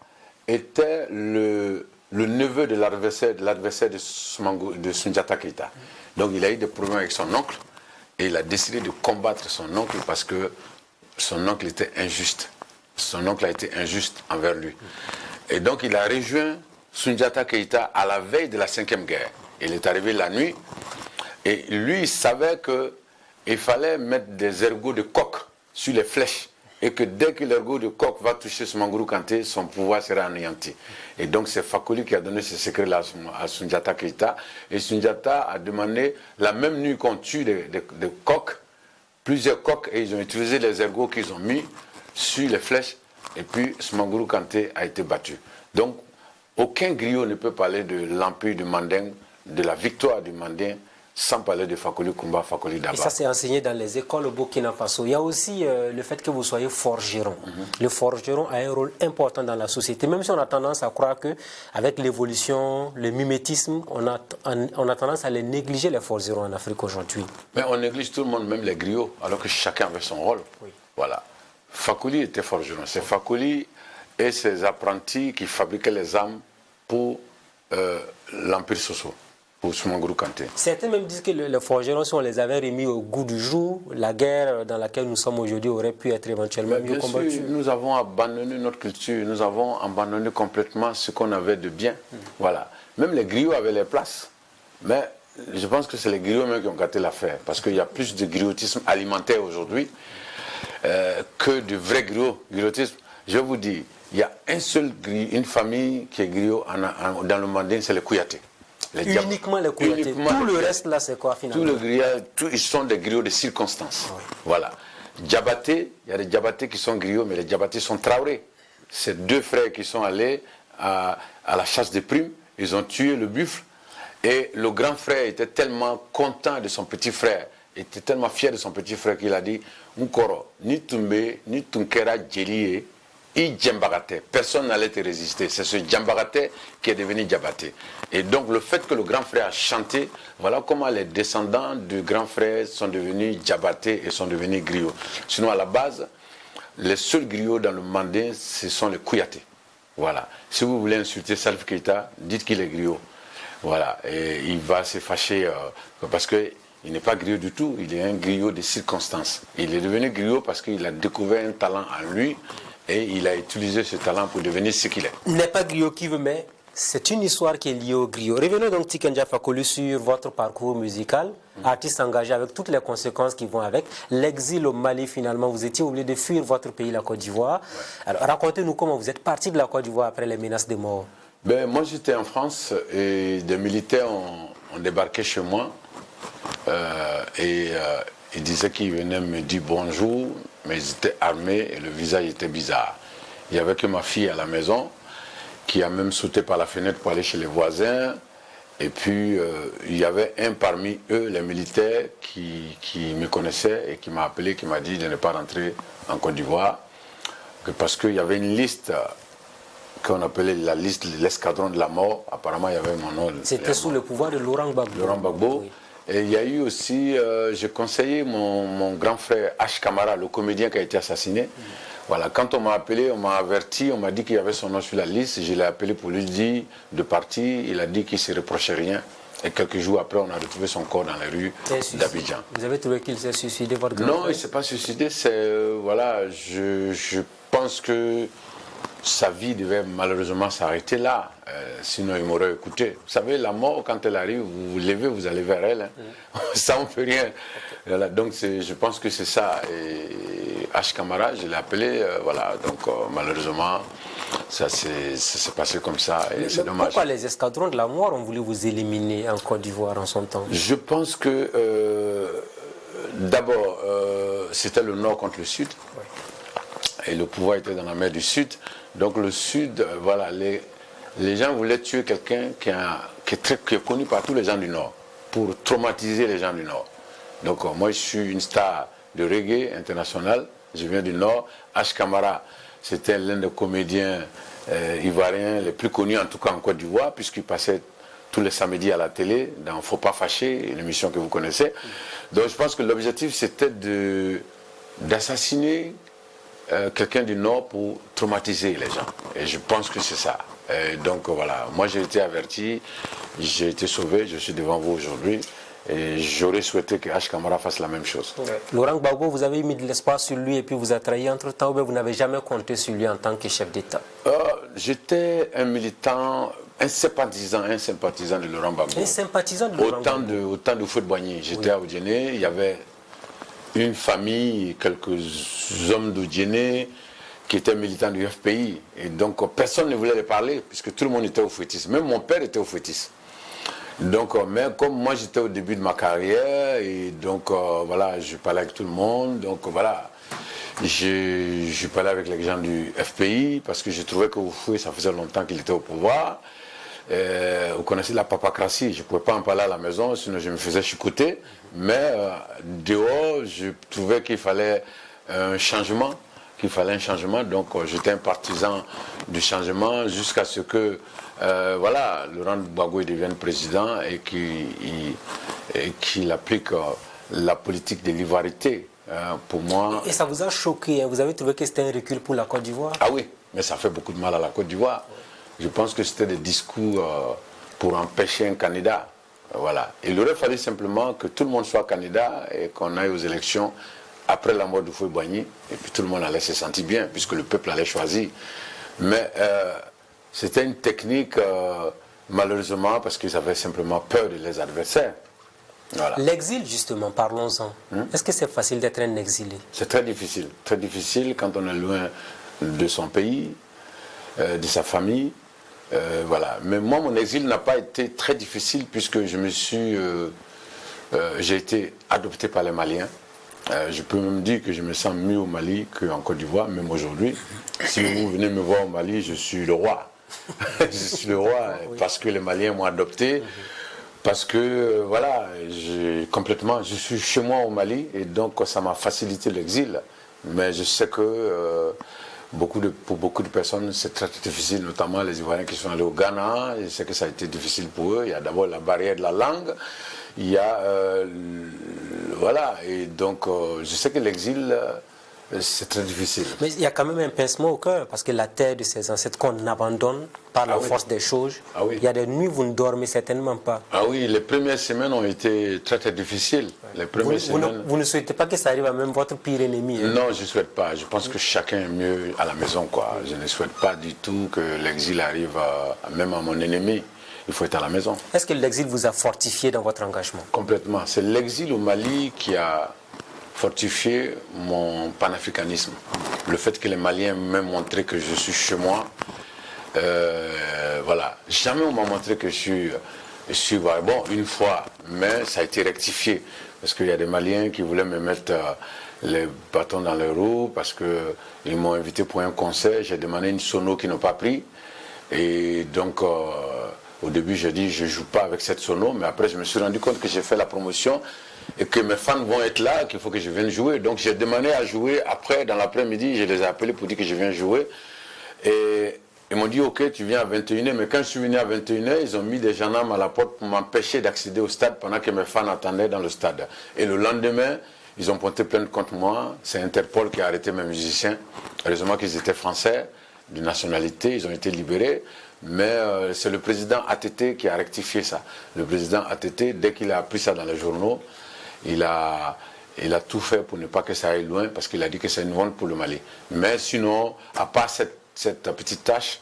était le neveu de l'adversaire de Soundiata Keïta. Donc il a eu des problèmes avec son oncle et il a décidé de combattre son oncle parce que son oncle était injuste. Son oncle a été injuste envers lui. Et donc il a rejoint Soundiata Keïta à la veille de la 5e guerre. Il est arrivé la nuit et lui il savait qu'il fallait mettre des ergots de coq sur les flèches. Et que dès que l'ergot de coq va toucher Soumangourou Kanté, son pouvoir sera anéanti. Et donc c'est Fakoly qui a donné ce secret-là à Soundiata Keïta. Et Soundiata a demandé, la même nuit qu'on tue des coqs, plusieurs coqs, et ils ont utilisé les ergots qu'ils ont mis sur les flèches, et puis Soumangourou Kanté a été battu. Donc aucun griot ne peut parler de l'empire du Manding de la victoire du Mandin sans parler de Fakoli Kumba, Fakoli Daba.
Et ça, c'est enseigné dans les écoles au Burkina Faso. Il y a aussi le fait que vous soyez forgeron. Le forgeron a un rôle important dans la société, même si on a tendance à croire qu'avec l'évolution, le mimétisme, on a tendance à les négliger, les forgerons en Afrique aujourd'hui.
Mais on néglige tout le monde, même les griots, alors que chacun avait son rôle. Oui. Voilà. Fakoli était forgeron. C'est Fakoli et ses apprentis qui fabriquaient les armes pour l'Empire Soso. Pour Soumangourou Kanté.
Certains même disent que les forgerons, si on les avait remis au goût du jour, la guerre dans laquelle nous sommes aujourd'hui aurait pu être éventuellement mieux combattue.
Nous avons abandonné notre culture, nous avons abandonné complètement ce qu'on avait de bien. Voilà. Même les griots avaient les places. Mais je pense que c'est les griots même qui ont gâté l'affaire. Parce qu'il y a plus de griotisme alimentaire aujourd'hui que de vrai griotisme. Je vous dis, il y a une famille qui est griot dans le Manding, c'est les Kouyaté.
Uniquement les Kouyaté. Tout le reste là, c'est quoi finalement?
Tout le grillage, ils sont des griots de circonstances. Oui. Voilà. Diabaté, il y a des Diabatés qui sont griots, mais les Diabatés sont traorés. C'est deux frères qui sont allés à la chasse des primes, ils ont tué le buffle, et le grand frère était tellement content de son petit frère, était tellement fier de son petit frère qu'il a dit Nkoro, ni Tumbe, ni Tunkera Djelie, personne n'allait te résister. C'est ce Djambagaté qui est devenu Diabaté. Et donc le fait que le grand frère a chanté, voilà comment les descendants du grand frère sont devenus Diabaté et sont devenus griots. Sinon à la base, les seuls griots dans le Mandin, ce sont les Kouyaté. Voilà. Si vous voulez insulter Salif Keita, dites qu'il est griot. Voilà. Et il va se fâcher parce qu'il n'est pas griot du tout, il est un griot de circonstances. Il est devenu griot parce qu'il a découvert un talent en lui. Et il a utilisé ce talent pour devenir ce qu'il est.
Il n'est pas griot qui veut, mais c'est une histoire qui est liée au griot. Revenons donc, Tiken Fakoli, sur votre parcours musical, artiste engagé avec toutes les conséquences qui vont avec. L'exil au Mali, finalement, vous étiez obligé de fuir votre pays, la Côte d'Ivoire. Ouais. Alors, racontez-nous comment vous êtes parti de la Côte d'Ivoire après les menaces de mort.
Moi, j'étais en France et des militaires ont débarqué chez moi. Ils disaient qu'ils venaient me dire bonjour, mais ils étaient armés et le visage était bizarre. Il n'y avait que ma fille à la maison, qui a même sauté par la fenêtre pour aller chez les voisins. Et puis, il y avait un parmi eux, les militaires, qui me connaissait et qui m'a appelé, qui m'a dit de ne pas rentrer en Côte d'Ivoire, parce qu'il y avait une liste qu'on appelait la liste de l'escadron de la mort. Apparemment, il y avait mon nom.
C'était sous le pouvoir de Laurent Gbagbo.
Laurent Gbagbo. Oui. Et il y a eu aussi, j'ai conseillé mon grand frère H. Kamara, le comédien qui a été assassiné. Voilà, quand on m'a appelé, on m'a averti, on m'a dit qu'il y avait son nom sur la liste. Je l'ai appelé pour lui dire de partir. Il a dit qu'il ne se reprochait rien. Et quelques jours après, on a retrouvé son corps dans les rues d'Abidjan.
Vous avez trouvé qu'il s'est suicidé, votre grand frère?
Non, il ne s'est pas suicidé. Voilà, je pense que sa vie devait malheureusement s'arrêter là, sinon il m'aurait écouté. Vous savez, la mort, quand elle arrive, vous vous levez, vous allez vers elle. Ça, on ne peut rien. Voilà, donc je pense que c'est ça. Et H. Kamara, je l'ai appelé, voilà, donc malheureusement, ça s'est passé comme ça et c'est dommage.
Pourquoi les escadrons de la mort ont voulu vous éliminer en Côte d'Ivoire en son temps?
Je pense que, d'abord, c'était le nord contre le sud. Oui. Et le pouvoir était dans la mer du Sud. Donc le Sud, voilà, les gens voulaient tuer quelqu'un qui est connu par tous les gens du Nord, pour traumatiser les gens du Nord. Donc moi, je suis une star de reggae international, je viens du Nord. H. Kamara, c'était l'un des comédiens ivoiriens les plus connus, en tout cas en Côte d'Ivoire, puisqu'il passait tous les samedis à la télé, dans Faut pas fâcher, une émission que vous connaissez. Donc je pense que l'objectif, c'était d'assassiner quelqu'un du Nord pour traumatiser les gens. Et je pense que c'est ça. Et donc voilà, moi j'ai été averti, j'ai été sauvé, je suis devant vous aujourd'hui. Et j'aurais souhaité que H. Kamara fasse la même chose.
Ouais. Laurent Gbagbo, vous avez mis de l'espoir sur lui et puis vous a trahi entre-temps, ou vous n'avez jamais compté sur lui en tant que chef d'État?
J'étais un militant, un sympathisant de Laurent Gbagbo.
Un sympathisant de Laurent Gbagbo.
Au temps de Houphouët-Boigny, j'étais à Odiéné, il y avait une famille, quelques hommes d'Odiéné qui étaient militants du FPI. Et donc personne ne voulait les parler, puisque tout le monde était au fouettisme. Même mon père était au fouettisme. Donc, mais comme moi j'étais au début de ma carrière, et donc voilà, je parlais avec tout le monde. Donc voilà, je parlais avec les gens du FPI, parce que je trouvais que Houphouët, ça faisait longtemps qu'il était au pouvoir. Vous connaissez la papacratie, je ne pouvais pas en parler à la maison, sinon je me faisais chicoter. Mais dehors, je trouvais qu'il fallait un changement. Donc j'étais un partisan du changement jusqu'à ce que voilà, Laurent Gbagbo devienne président et qu'il applique la politique de l'ivoirité. Pour moi...
Et ça vous a choqué, hein? Vous avez trouvé que c'était un recul pour la Côte d'Ivoire?
Ah oui, mais ça fait beaucoup de mal à la Côte d'Ivoire. Je pense que c'était des discours pour empêcher un candidat. Voilà. Il aurait fallu simplement que tout le monde soit candidat et qu'on aille aux élections après la mort de Houphouët-Boigny, et puis tout le monde allait se sentir bien, puisque le peuple allait choisir. Mais c'était une technique, malheureusement, parce qu'ils avaient simplement peur de leurs adversaires. Voilà.
L'exil, justement, parlons-en. Est-ce que c'est facile d'être un exilé?
C'est très difficile quand on est loin de son pays, de sa famille. Voilà. Mais moi, mon exil n'a pas été très difficile, puisque j'ai été adopté par les Maliens. Je peux même dire que je me sens mieux au Mali qu'en Côte d'Ivoire, même aujourd'hui. Si vous venez me voir au Mali, je suis le roi. Je suis le roi parce que les Maliens m'ont adopté, parce que, voilà, je suis chez moi au Mali, et donc ça m'a facilité l'exil. Mais je sais que pour beaucoup de personnes, c'est très difficile, notamment les Ivoiriens qui sont allés au Ghana. Je sais que ça a été difficile pour eux. Il y a d'abord la barrière de la langue. Il y a... voilà, et donc je sais que l'exil, c'est très difficile.
Mais il y a quand même un pincement au cœur, parce que la terre de ses ancêtres qu'on abandonne par la force des choses, il y a des nuits où vous ne dormez certainement pas.
Ah oui, les premières semaines ont été très très difficiles. Les premières semaines...
vous ne souhaitez pas que ça arrive à même votre pire ennemi, hein?
Non, je ne souhaite pas. Je pense que chacun est mieux à la maison, quoi. Je ne souhaite pas du tout que l'exil arrive même à mon ennemi. Il faut être à la maison.
Est-ce que l'exil vous a fortifié dans votre engagement?
Complètement. C'est l'exil au Mali qui a fortifié mon panafricanisme. Le fait que les Maliens m'aient montré que je suis chez moi, voilà. Jamais on m'a montré que je suis bon, une fois, mais ça a été rectifié. Parce qu'il y a des Maliens qui voulaient me mettre les bâtons dans les roues, parce qu'ils m'ont invité pour un concert, j'ai demandé une sono qu'ils n'ont pas pris. Et donc... au début, j'ai dit, je ne joue pas avec cette sono, mais après, je me suis rendu compte que j'ai fait la promotion et que mes fans vont être là, qu'il faut que je vienne jouer. Donc, j'ai demandé à jouer. Après, dans l'après-midi, je les ai appelés pour dire que je viens jouer. Et ils m'ont dit, OK, tu viens à 21h. Mais quand je suis venu à 21h, ils ont mis des gendarmes à la porte pour m'empêcher d'accéder au stade pendant que mes fans attendaient dans le stade. Et le lendemain, ils ont porté plainte contre moi. C'est Interpol qui a arrêté mes musiciens. Heureusement qu'ils étaient français, de nationalité, ils ont été libérés. Mais c'est le président ATT qui a rectifié ça. Le président ATT, dès qu'il a appris ça dans les journaux, il a tout fait pour ne pas que ça aille loin, parce qu'il a dit que c'est une honte pour le Mali. Mais sinon, à part cette petite tâche,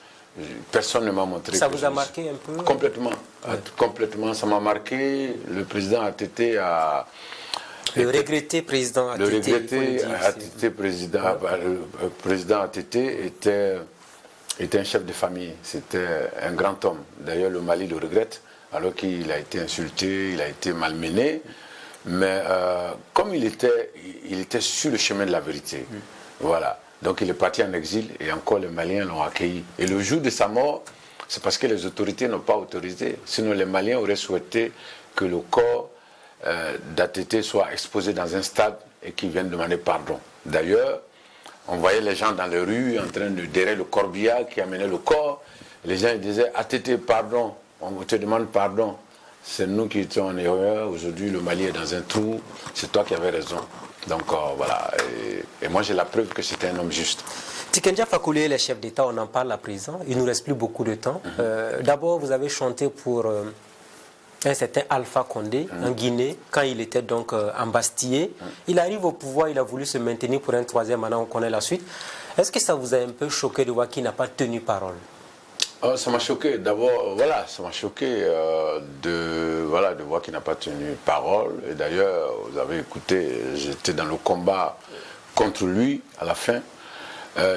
personne ne m'a montré.
Ça vous a marqué un peu?
Complètement. Ouais. Complètement, ça m'a marqué. Le président ATT a...
Le regretté président ATT.
Le regretté ATT, président ATT était un chef de famille, c'était un grand homme. D'ailleurs, le Mali le regrette, alors qu'il a été insulté, il a été malmené. Mais comme il était sur le chemin de la vérité, voilà. Donc il est parti en exil et encore les Maliens l'ont accueilli. Et le jour de sa mort, c'est parce que les autorités n'ont pas autorisé. Sinon, les Maliens auraient souhaité que le corps d'ATT soit exposé dans un stade et qu'il vienne demander pardon. D'ailleurs, on voyait les gens dans les rues en train de derrière le corbillard qui amenait le corps. Les gens ils disaient, ATT, pardon, on te demande pardon. C'est nous qui étions en erreur. Aujourd'hui, le Mali est dans un trou. C'est toi qui avais raison. Donc voilà. Et moi, j'ai la preuve que c'était un homme juste.
Tikendia Fakoulé, les chefs d'État, on en parle à présent. Il ne nous reste plus beaucoup de temps. D'abord, vous avez chanté pour un certain Alpha Condé en Guinée, quand il était donc embastillé. Il arrive au pouvoir, il a voulu se maintenir pour un troisième mandat, on connaît la suite. Est-ce que ça vous a un peu choqué de voir qu'il n'a pas tenu parole?
Ça m'a choqué. D'abord, voilà, ça m'a choqué de voir qu'il n'a pas tenu parole. Et d'ailleurs, vous avez écouté, j'étais dans le combat contre lui à la fin.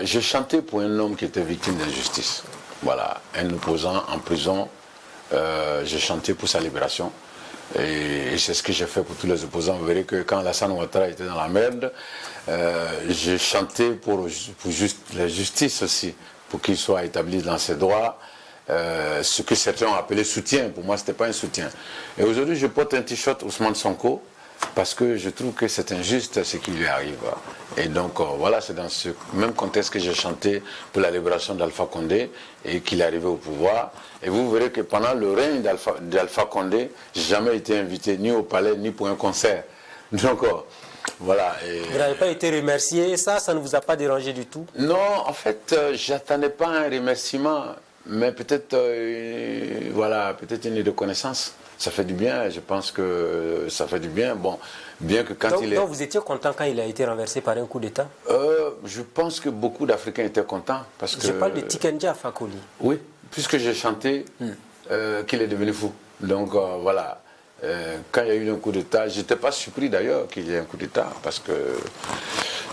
J'ai chanté pour un homme qui était victime d'injustice. Voilà, un opposant en prison. J'ai chanté pour sa libération. Et c'est ce que j'ai fait pour tous les opposants. Vous verrez que quand Alassane Ouattara était dans la merde, j'ai chanté pour la justice aussi, pour qu'il soit établi dans ses droits. ce que certains ont appelé soutien. Pour moi, ce n'était pas un soutien. Et aujourd'hui, je porte un t-shirt Ousmane Sonko parce que je trouve que c'est injuste ce qui lui arrive. Et donc, voilà, c'est dans ce même contexte que j'ai chanté pour la libération d'Alpha Condé et qu'il est arrivé au pouvoir. Et vous verrez que pendant le règne d'Alpha Condé, je n'ai jamais été invité ni au palais ni pour un concert. Donc, voilà. Et
vous n'avez pas été remercié, ça ne vous a pas dérangé du tout?
Non, en fait, j'attendais pas un remerciement, mais peut-être voilà, peut-être une reconnaissance. Ça fait du bien, je pense que ça fait du bien. Bon, bien que quand il est...
Donc vous étiez content quand il a été renversé par un coup d'État?
Je pense que beaucoup d'Africains étaient contents. Parce que,
je parle de Tikenja Fakoly.
Oui, puisque j'ai chanté qu'il est devenu fou. Donc voilà. Quand il y a eu un coup d'État, je n'étais pas surpris d'ailleurs qu'il y ait un coup d'État, parce que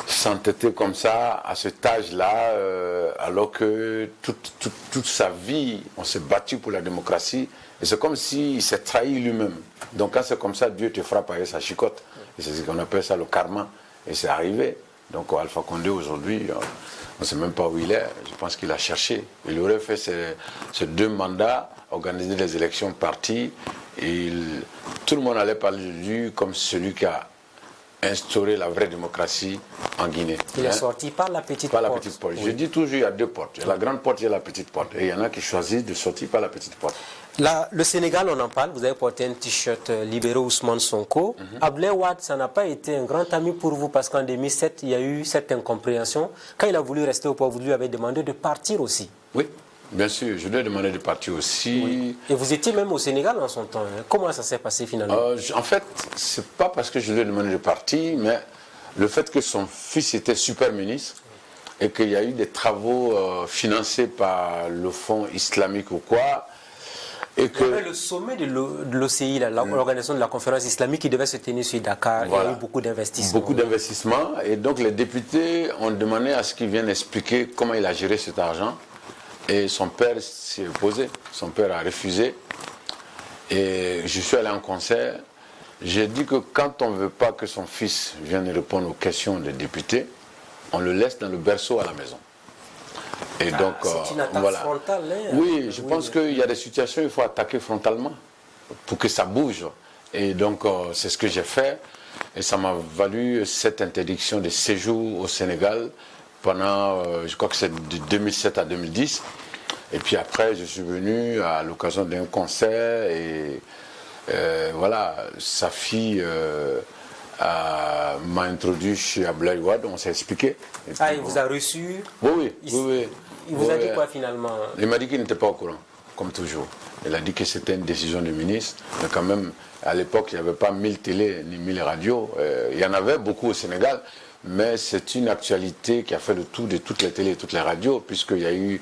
s'entêter comme ça, à cet âge-là, alors que toute sa vie, on s'est battu pour la démocratie, et c'est comme s'il s'est trahi lui-même. Donc quand c'est comme ça, Dieu te frappe avec sa chicotte. Et c'est ce qu'on appelle ça le karma. Et c'est arrivé. Donc Alpha Condé aujourd'hui, on ne sait même pas où il est. Je pense qu'il a cherché. Il aurait fait ces 2 mandats, organisé des élections parties, et tout le monde allait parler de lui comme celui qui a instauré la vraie démocratie en Guinée.
Il est sorti par la petite porte.
Par la petite porte. Oui. Je dis toujours, il y a 2 portes. Il y a la grande porte et la petite porte. Et il y en a qui choisissent de sortir par la petite porte.
Là, le Sénégal, on en parle. Vous avez porté un t-shirt libéré Ousmane Sonko. Abdoulaye Wade, ça n'a pas été un grand ami pour vous parce qu'en 2007, il y a eu cette incompréhension. Quand il a voulu rester au pouvoir, vous lui avez demandé de partir aussi.
Oui. Bien sûr, je lui ai demandé de partir aussi.
Oui. Et vous étiez même au Sénégal en son temps. Comment ça s'est passé finalement?
En fait, ce n'est pas parce que je lui ai demandé de partir, mais le fait que son fils était super ministre et qu'il y a eu des travaux financés par le Fonds islamique ou quoi. Et que...
Il y avait le sommet de l'OCI, l'organisation de la conférence islamique qui devait se tenir sur Dakar. Voilà. Il y a eu beaucoup d'investissements.
Beaucoup d'investissements. Et donc les députés ont demandé à ce qu'il vienne expliquer comment il a géré cet argent. Et son père s'est opposé, son père a refusé. Et je suis allé en concert. J'ai dit que quand on ne veut pas que son fils vienne répondre aux questions des députés, on le laisse dans le berceau à la maison. Et donc,
c'est une attaque frontale. Hein,
oui, je pense qu'il y a des situations où il faut attaquer frontalement pour que ça bouge. Et donc, c'est ce que j'ai fait. Et ça m'a valu cette interdiction de séjour au Sénégal pendant, je crois que c'est de 2007 à 2010. Et puis après, je suis venu à l'occasion d'un concert et voilà, sa fille m'a introduit chez Abdoulaye Wade, on s'est expliqué.
Ah, il vous a reçu?
Oui.
Il vous a dit quoi finalement?
Il m'a dit qu'il n'était pas au courant, comme toujours. Il a dit que c'était une décision du ministre, mais quand même, à l'époque, il n'y avait pas 1000 télés ni 1000 radios. Il y en avait beaucoup au Sénégal. Mais c'est une actualité qui a fait le tour de toutes les télés et toutes les radios, puisqu'il y a eu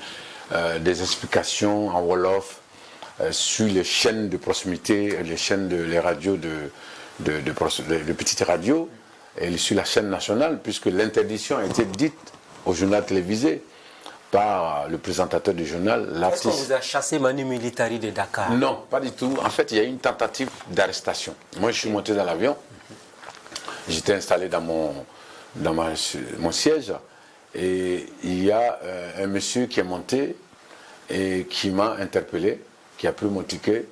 des explications en Wolof sur les chaînes de proximité, les chaînes les radios de petites radios, et sur la chaîne nationale, puisque l'interdiction a été dite au journal télévisé par le présentateur du journal, l'artiste.
Est-ce qu'on vous a chassé Manu Militari de Dakar?
Non, pas du tout. En fait, il y a eu une tentative d'arrestation. Moi, je suis monté dans l'avion, j'étais installé dans mon siège, et il y a un monsieur qui est monté et qui m'a interpellé, qui a pris mon ticket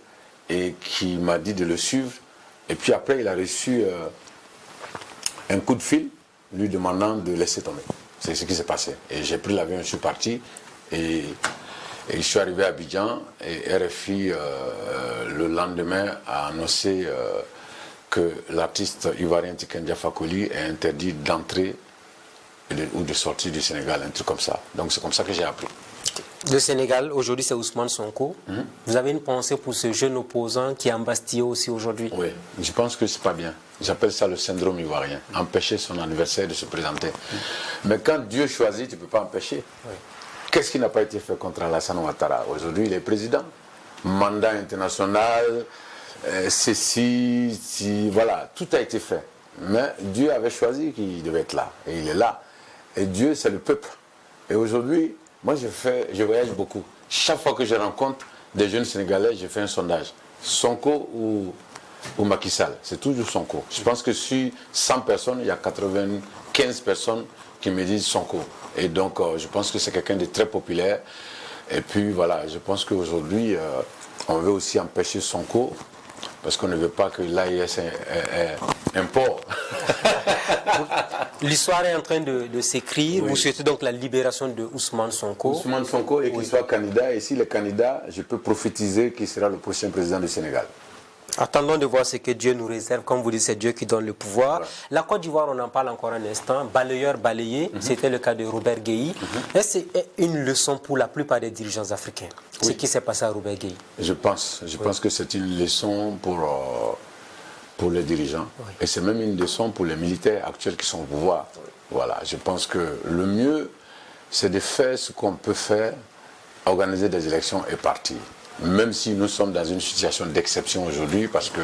et qui m'a dit de le suivre. Et puis après, il a reçu un coup de fil lui demandant de laisser tomber. C'est ce qui s'est passé. Et j'ai pris l'avion, je suis parti et je suis arrivé à Abidjan et RFI le lendemain a annoncé que l'artiste ivoirien Tikenja Fakoly est interdit d'entrer ou de sortir du Sénégal, un truc comme ça. Donc c'est comme ça que j'ai appris.
Le Sénégal, aujourd'hui c'est Ousmane Sonko. Vous avez une pensée pour ce jeune opposant qui est embastillé aussi aujourd'hui?
Oui, je pense que c'est pas bien. J'appelle ça le syndrome ivoirien. Empêcher son anniversaire de se présenter. Mais quand Dieu choisit, tu ne peux pas empêcher. Oui. Qu'est-ce qui n'a pas été fait contre Alassane Ouattara? Aujourd'hui, il est président. Mandat international, voilà, tout a été fait. Mais Dieu avait choisi qu'il devait être là. Et il est là. Et Dieu, c'est le peuple. Et aujourd'hui, moi, je voyage beaucoup. Chaque fois que je rencontre des jeunes Sénégalais, je fais un sondage. Sonko ou Macky Sall, c'est toujours Sonko. Je pense que sur 100 personnes, il y a 95 personnes qui me disent Sonko. Et donc, je pense que c'est quelqu'un de très populaire. Et puis voilà, je pense qu'aujourd'hui, on veut aussi empêcher Sonko, parce qu'on ne veut pas que l'AIS ait un port.
L'histoire est en train de s'écrire.
Oui.
Vous souhaitez donc la libération de Ousmane Sonko.
Ousmane Sonko, et qu'il soit candidat. Et s'il est candidat, je peux prophétiser qu'il sera le prochain président du Sénégal.
Attendons de voir ce que Dieu nous réserve. Comme vous dites, c'est Dieu qui donne le pouvoir. Voilà. La Côte d'Ivoire, on en parle encore un instant. Balayeur balayé, c'était le cas de Robert Gueye. Est-ce que c'est une leçon pour la plupart des dirigeants africains, ce qui s'est passé à Robert Gueye?
Je pense que c'est une leçon pour les dirigeants. Et c'est même une leçon pour les militaires actuels qui sont au pouvoir. Voilà, je pense que le mieux, c'est de faire ce qu'on peut faire, organiser des élections et partir. Même si nous sommes dans une situation d'exception aujourd'hui, parce que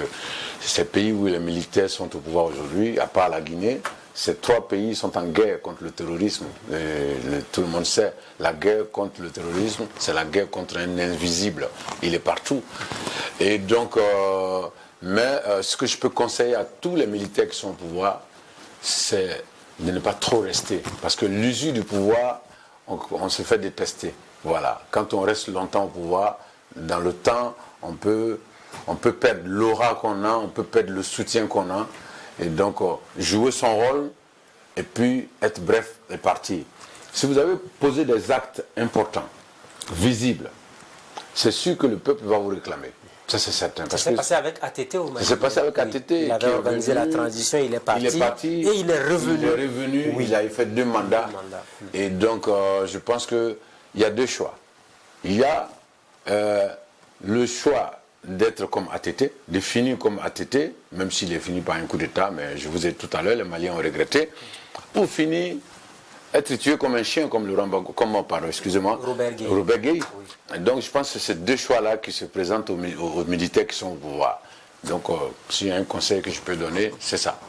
ces pays où les militaires sont au pouvoir aujourd'hui, à part la Guinée, ces 3 pays sont en guerre contre le terrorisme. Tout le monde sait, la guerre contre le terrorisme, c'est la guerre contre un invisible. Il est partout. Et donc, ce que je peux conseiller à tous les militaires qui sont au pouvoir, c'est de ne pas trop rester. Parce que l'usure du pouvoir, on se fait détester. Voilà. Quand on reste longtemps au pouvoir, dans le temps, on peut perdre l'aura qu'on a, on peut perdre le soutien qu'on a. Et donc, jouer son rôle et puis être bref et partir. Si vous avez posé des actes importants, visibles, c'est sûr que le peuple va vous réclamer. Ça, c'est certain.
Ça s'est passé avec ATT au Mali.
Ça s'est passé avec ATT.
Il avait organisé la transition, il est parti. Et il est revenu.
Il est revenu, il a fait 2 mandats. Et donc, je pense qu'il y a 2 choix. Il y a le choix d'être comme ATT, de finir comme ATT, même s'il est fini par un coup d'État, mais je vous ai dit tout à l'heure, les Maliens ont regretté, pour finir, être tué comme un chien, comme Robert Gueye. Oui. Donc je pense que c'est ces 2 choix-là qui se présentent aux militaires qui sont au pouvoir. Donc, s'il y a un conseil que je peux donner, c'est ça.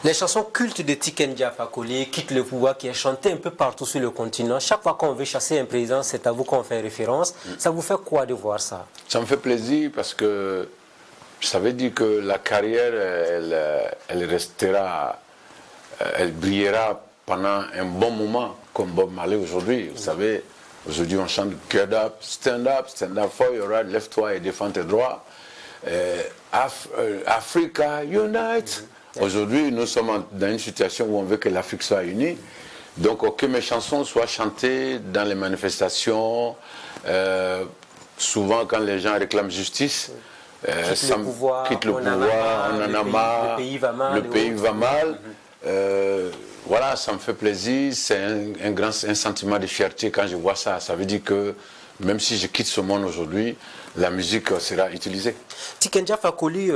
Les chansons cultes de Tiken Jah Fakoly, Quitte le pouvoir, qui est chanté un peu partout sur le continent. Chaque fois qu'on veut chasser un président, c'est à vous qu'on fait référence. Ça vous fait quoi de voir ça?
Ça me fait plaisir parce que ça veut dire que la carrière, elle restera, elle brillera pendant un bon moment, comme Bob Marley aujourd'hui. Vous savez, aujourd'hui on chante Get up, stand up for your right, lève-toi et défends tes droits. Africa Unite. Aujourd'hui, nous sommes dans une situation où on veut que l'Afrique soit unie. Donc, que mes chansons soient chantées dans les manifestations, souvent quand les gens réclament justice.
Quitte le pouvoir, on en a marre, le pays va mal.
Voilà, ça me fait plaisir. C'est un sentiment de fierté quand je vois ça. Ça veut dire que même si je quitte ce monde aujourd'hui, la musique sera utilisée.
Tiken Jah Fakoly,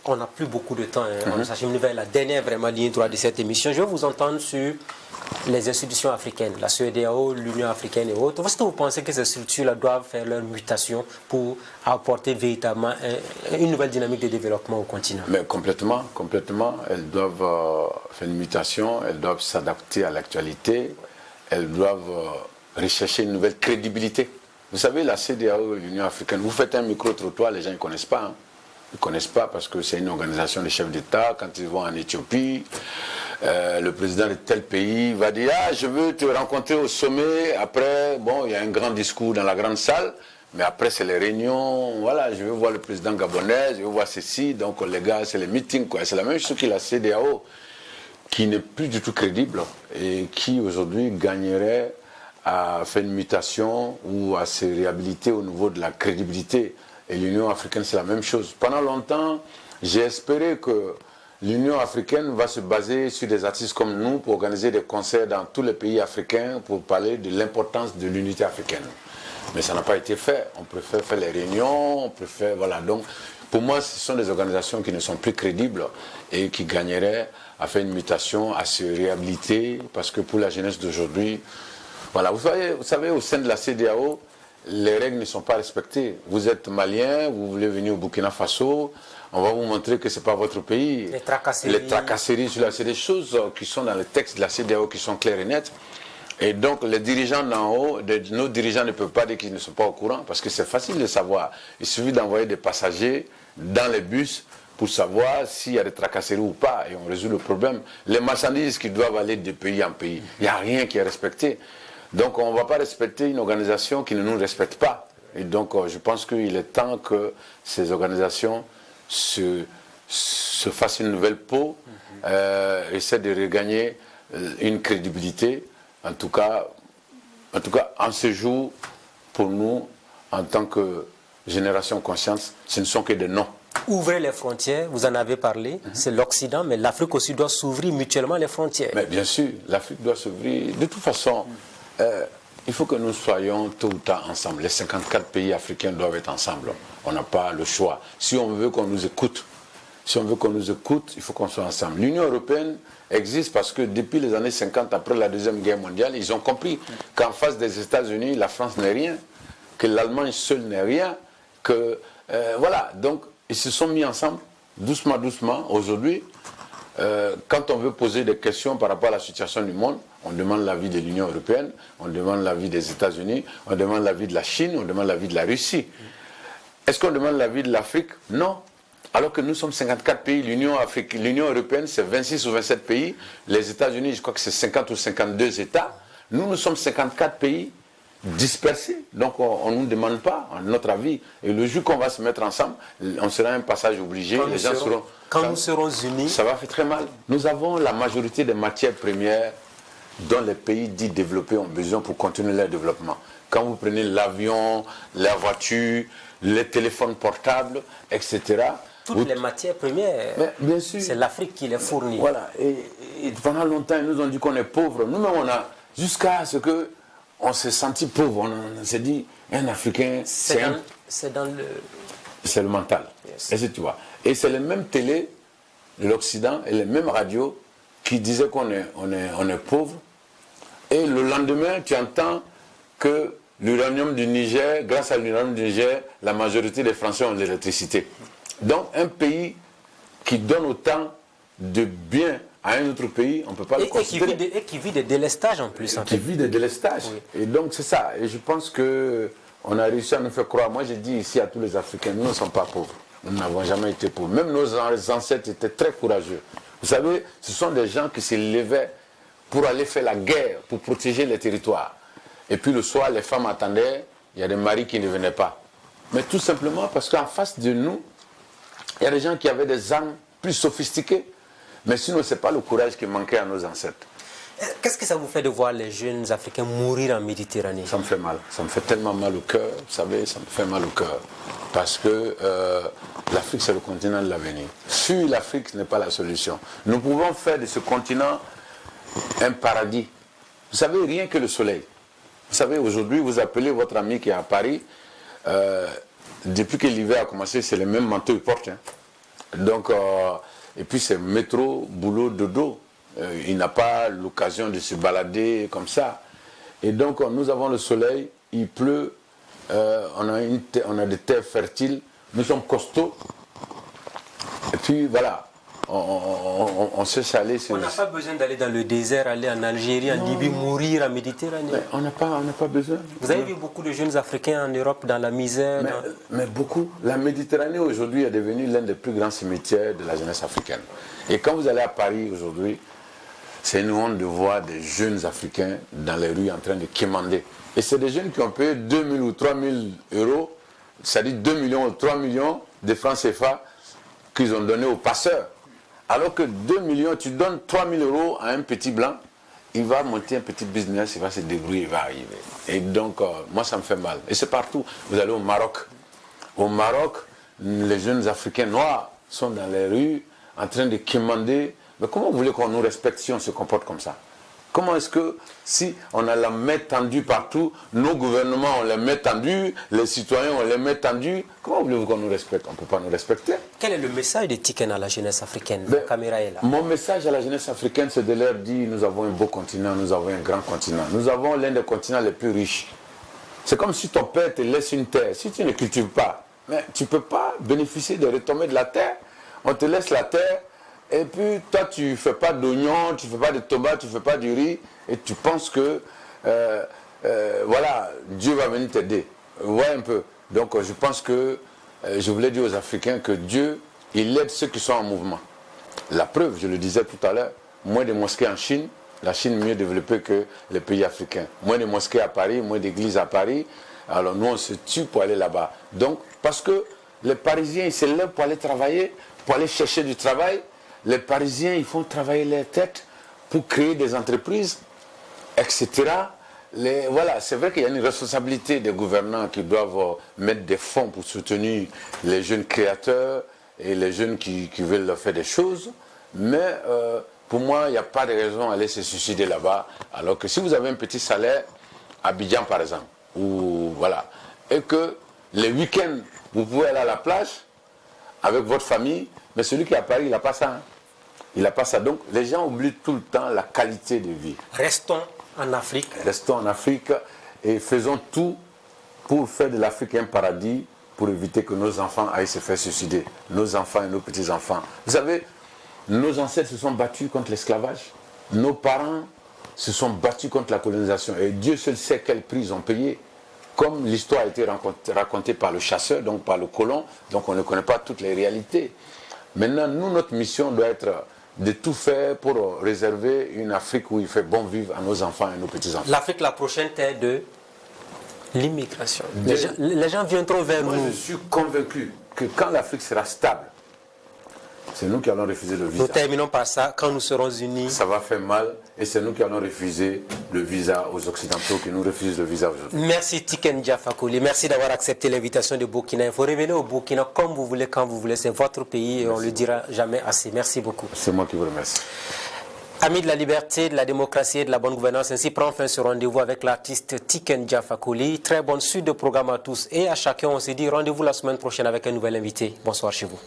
on n'a plus beaucoup de temps. On s'achemine vers la dernière vraiment ligne droite de cette émission. Je vais vous entendre sur les institutions africaines, la CEDEAO, l'Union africaine et autres. Est-ce que vous pensez que ces structures-là doivent faire leur mutation pour apporter véritablement une nouvelle dynamique de développement au continent?
Mais complètement. Elles doivent faire une mutation, elles doivent s'adapter à l'actualité, elles doivent rechercher une nouvelle crédibilité. Vous savez, la CEDEAO et l'Union africaine, vous faites un micro-trottoir, les gens ne connaissent pas. Hein. Ils ne connaissent pas parce que c'est une organisation de chefs d'État. Quand ils vont en Éthiopie, le président de tel pays va dire « Ah, je veux te rencontrer au sommet ». Après, bon, il y a un grand discours dans la grande salle. Mais après, c'est les réunions. Voilà, je veux voir le président gabonais, je veux voir ceci. Donc, les gars, c'est les meetings. C'est la même chose que la CEDEAO, qui n'est plus du tout crédible et qui, aujourd'hui, gagnerait à faire une mutation ou à se réhabiliter au niveau de la crédibilité. Et l'Union africaine, c'est la même chose. Pendant longtemps, j'ai espéré que l'Union africaine va se baser sur des artistes comme nous pour organiser des concerts dans tous les pays africains pour parler de l'importance de l'unité africaine. Mais ça n'a pas été fait. On préfère faire les réunions, on préfère... Voilà. Donc, pour moi, ce sont des organisations qui ne sont plus crédibles et qui gagneraient à faire une mutation, à se réhabiliter, parce que pour la jeunesse d'aujourd'hui... Voilà, vous savez, au sein de la CEDEAO, les règles ne sont pas respectées. Vous êtes malien, vous voulez venir au Burkina Faso, on va vous montrer que ce n'est pas votre pays.
Les tracasseries.
Les tracasseries, c'est des choses qui sont dans le texte de la CEDEAO qui sont claires et nettes. Et donc, les dirigeants d'en haut, nos dirigeants ne peuvent pas dire qu'ils ne sont pas au courant, parce que c'est facile de savoir. Il suffit d'envoyer des passagers dans les bus pour savoir s'il y a des tracasseries ou pas, et on résout le problème. Les marchandises qui doivent aller de pays en pays, il n'y a rien qui est respecté. Donc on ne va pas respecter une organisation qui ne nous respecte pas. Et donc je pense qu'il est temps que ces organisations se fassent une nouvelle peau, essaient de regagner une crédibilité. En tout cas, en ce jour, pour nous, en tant que génération consciente, ce ne sont que des noms.
Ouvrez les frontières, vous en avez parlé, c'est l'Occident, mais l'Afrique aussi doit s'ouvrir mutuellement les frontières.
Mais bien sûr, l'Afrique doit s'ouvrir. De toute façon, il faut que nous soyons tôt ou tard ensemble. Les 54 pays africains doivent être ensemble. On n'a pas le choix. Si on veut qu'on nous écoute, il faut qu'on soit ensemble. L'Union européenne existe parce que depuis les années 50, après la Deuxième Guerre mondiale, ils ont compris qu'en face des États-Unis, la France n'est rien, que l'Allemagne seule n'est rien, que... voilà, donc ils se sont mis ensemble, doucement, doucement. Aujourd'hui, quand on veut poser des questions par rapport à la situation du monde, on demande l'avis de l'Union européenne, on demande l'avis des États-Unis, on demande l'avis de la Chine, on demande l'avis de la Russie. Est-ce qu'on demande l'avis de l'Afrique? Non. Alors que nous sommes 54 pays, l'Union européenne c'est 26 ou 27 pays, les États-Unis je crois que c'est 50 ou 52 États. Nous sommes 54 pays dispersés, donc on ne nous demande pas notre avis. Et le jour qu'on va se mettre ensemble, on sera un passage obligé,
quand nous serons unis,
ça va faire très mal. Nous avons la majorité des matières premières dont les pays dits développés ont besoin pour continuer leur développement. Quand vous prenez l'avion, la voiture, les téléphones portables, etc.
Toutes les matières premières, c'est l'Afrique qui les fournit.
Voilà. Et pendant longtemps, ils nous ont dit qu'on est pauvres. Nous-mêmes, on a, jusqu'à ce qu'on s'est senti pauvre, on s'est dit, un Africain, c'est le mental. Yes. Et tu vois. Et c'est les mêmes télé de l'Occident et les mêmes radios qui disaient qu'on est pauvre. Et le lendemain, tu entends que l'uranium du Niger, grâce à l'uranium du Niger, la majorité des Français ont de l'électricité. Donc un pays qui donne autant de biens à un autre pays, on ne peut pas le considérer.
Et qui vit des délestages en plus.
Qui vit des délestages. Oui. Et donc c'est ça. Et je pense qu'on a réussi à nous faire croire. Moi j'ai dit ici à tous les Africains, nous ne sommes pas pauvres. Nous n'avons jamais été pauvres. Même nos ancêtres étaient très courageux. Vous savez, ce sont des gens qui se levaient pour aller faire la guerre, pour protéger les territoires. Et puis le soir, les femmes attendaient, il y a des maris qui ne venaient pas. Mais tout simplement parce qu'en face de nous, il y a des gens qui avaient des armes plus sophistiquées. Mais sinon, ce n'est pas le courage qui manquait à nos ancêtres.
Qu'est-ce que ça vous fait de voir les jeunes Africains mourir en Méditerranée?
Ça me fait mal. Ça me fait tellement mal au cœur. Vous savez, ça me fait mal au cœur. Parce que l'Afrique, c'est le continent de l'avenir. Fuir l'Afrique, ce n'est pas la solution. Nous pouvons faire de ce continent un paradis. Vous savez, rien que le soleil. Vous savez, aujourd'hui, vous appelez votre ami qui est à Paris. Depuis que l'hiver a commencé, c'est le même manteau qu'il porte. Hein. Donc, et puis c'est métro, boulot, dodo. Il n'a pas l'occasion de se balader comme ça. Et donc, nous avons le soleil, il pleut, on a des terres fertiles, nous sommes costauds. Et puis, voilà. On sait aller.
On n'a pas besoin d'aller dans le désert, aller en Algérie, en Libye, mourir en Méditerranée.
Mais on n'a pas besoin.
Vous avez vu beaucoup de jeunes Africains en Europe dans la misère.
Mais beaucoup. La Méditerranée aujourd'hui est devenue l'un des plus grands cimetières de la jeunesse africaine. Et quand vous allez à Paris aujourd'hui, c'est une honte de voir des jeunes Africains dans les rues en train de quémander. Et c'est des jeunes qui ont payé 2 000 ou 3 000 euros, c'est-à-dire 2 millions ou 3 millions de francs CFA qu'ils ont donnés aux passeurs. Alors que 2 millions, tu donnes 3 000 euros à un petit blanc, il va monter un petit business, il va se débrouiller, il va arriver. Et donc, moi, ça me fait mal. Et c'est partout. Vous allez au Maroc. Au Maroc, les jeunes Africains noirs sont dans les rues en train de quémander. Mais comment vous voulez qu'on nous respecte si on se comporte comme ça? Comment est-ce que, si on a la main tendue partout, nos gouvernements ont les mains tendues, les citoyens ont les mains tendues, comment voulez-vous qu'on nous respecte? On ne peut pas nous respecter.
Quel est le message de Tiken à la jeunesse africaine? La caméra est là.
Mon message à la jeunesse africaine, c'est de leur dire, nous avons un beau continent, nous avons un grand continent. Nous avons l'un des continents les plus riches. C'est comme si ton père te laisse une terre. Si tu ne cultives pas, mais tu ne peux pas bénéficier des retombées de la terre. On te laisse la terre. Et puis, toi, tu ne fais pas d'oignons, tu ne fais pas de tomates, tu ne fais pas du riz, et tu penses que, voilà, Dieu va venir t'aider. Ouais, un peu. Donc, je pense que, je voulais dire aux Africains que Dieu, il aide ceux qui sont en mouvement. La preuve, je le disais tout à l'heure, moins de mosquées en Chine, La Chine est mieux développée que les pays africains. Moins de mosquées à Paris, moins d'églises à Paris. Alors nous, on se tue pour aller là-bas. Donc, parce que les Parisiens, ils se lèvent pour aller travailler, pour aller chercher du travail. Les Parisiens, ils font travailler leur tête pour créer des entreprises, etc. Voilà, c'est vrai qu'il y a une responsabilité des gouvernants qui doivent mettre des fonds pour soutenir les jeunes créateurs et les jeunes qui veulent faire des choses. Mais pour moi, il n'y a pas de raison d'aller se suicider là-bas. Alors que si vous avez un petit salaire, à Abidjan par exemple, ou voilà, et que les week-ends, vous pouvez aller à la plage avec votre famille, mais celui qui est à Paris, il n'a pas ça. Hein. Il n'a pas ça. Donc les gens oublient tout le temps la qualité de vie.
Restons en Afrique.
Restons en Afrique et faisons tout pour faire de l'Afrique un paradis, pour éviter que nos enfants aillent se faire suicider. Nos enfants et nos petits-enfants. Vous savez, nos ancêtres se sont battus contre l'esclavage. Nos parents se sont battus contre la colonisation. Et Dieu seul sait quel prix ils ont payé. Comme l'histoire a été racontée par le chasseur, donc par le colon, donc on ne connaît pas toutes les réalités. Maintenant, nous, notre mission doit être de tout faire pour réserver une Afrique où il fait bon vivre à nos enfants et nos petits-enfants.
L'Afrique, la prochaine terre de l'immigration. Les gens viendront vers nous.
Je suis convaincu que quand l'Afrique sera stable, c'est nous qui allons refuser le visa.
Nous terminons par ça. Quand nous serons unis,
ça va faire mal et c'est nous qui allons refuser le visa aux Occidentaux qui nous refusent le visa aujourd'hui.
Merci Tiken Jah Fakoly. Merci d'avoir accepté l'invitation de Burkina. Il faut revenir au Burkina comme vous voulez, quand vous voulez. C'est votre pays et on ne le dira jamais assez. Merci beaucoup.
C'est moi qui vous remercie.
Amis de la liberté, de la démocratie et de la bonne gouvernance, ainsi prend fin ce rendez-vous avec l'artiste Tiken Jah Fakoly. Très bonne suite de programme à tous et à chacun. On se dit rendez-vous la semaine prochaine avec un nouvel invité. Bonsoir chez vous.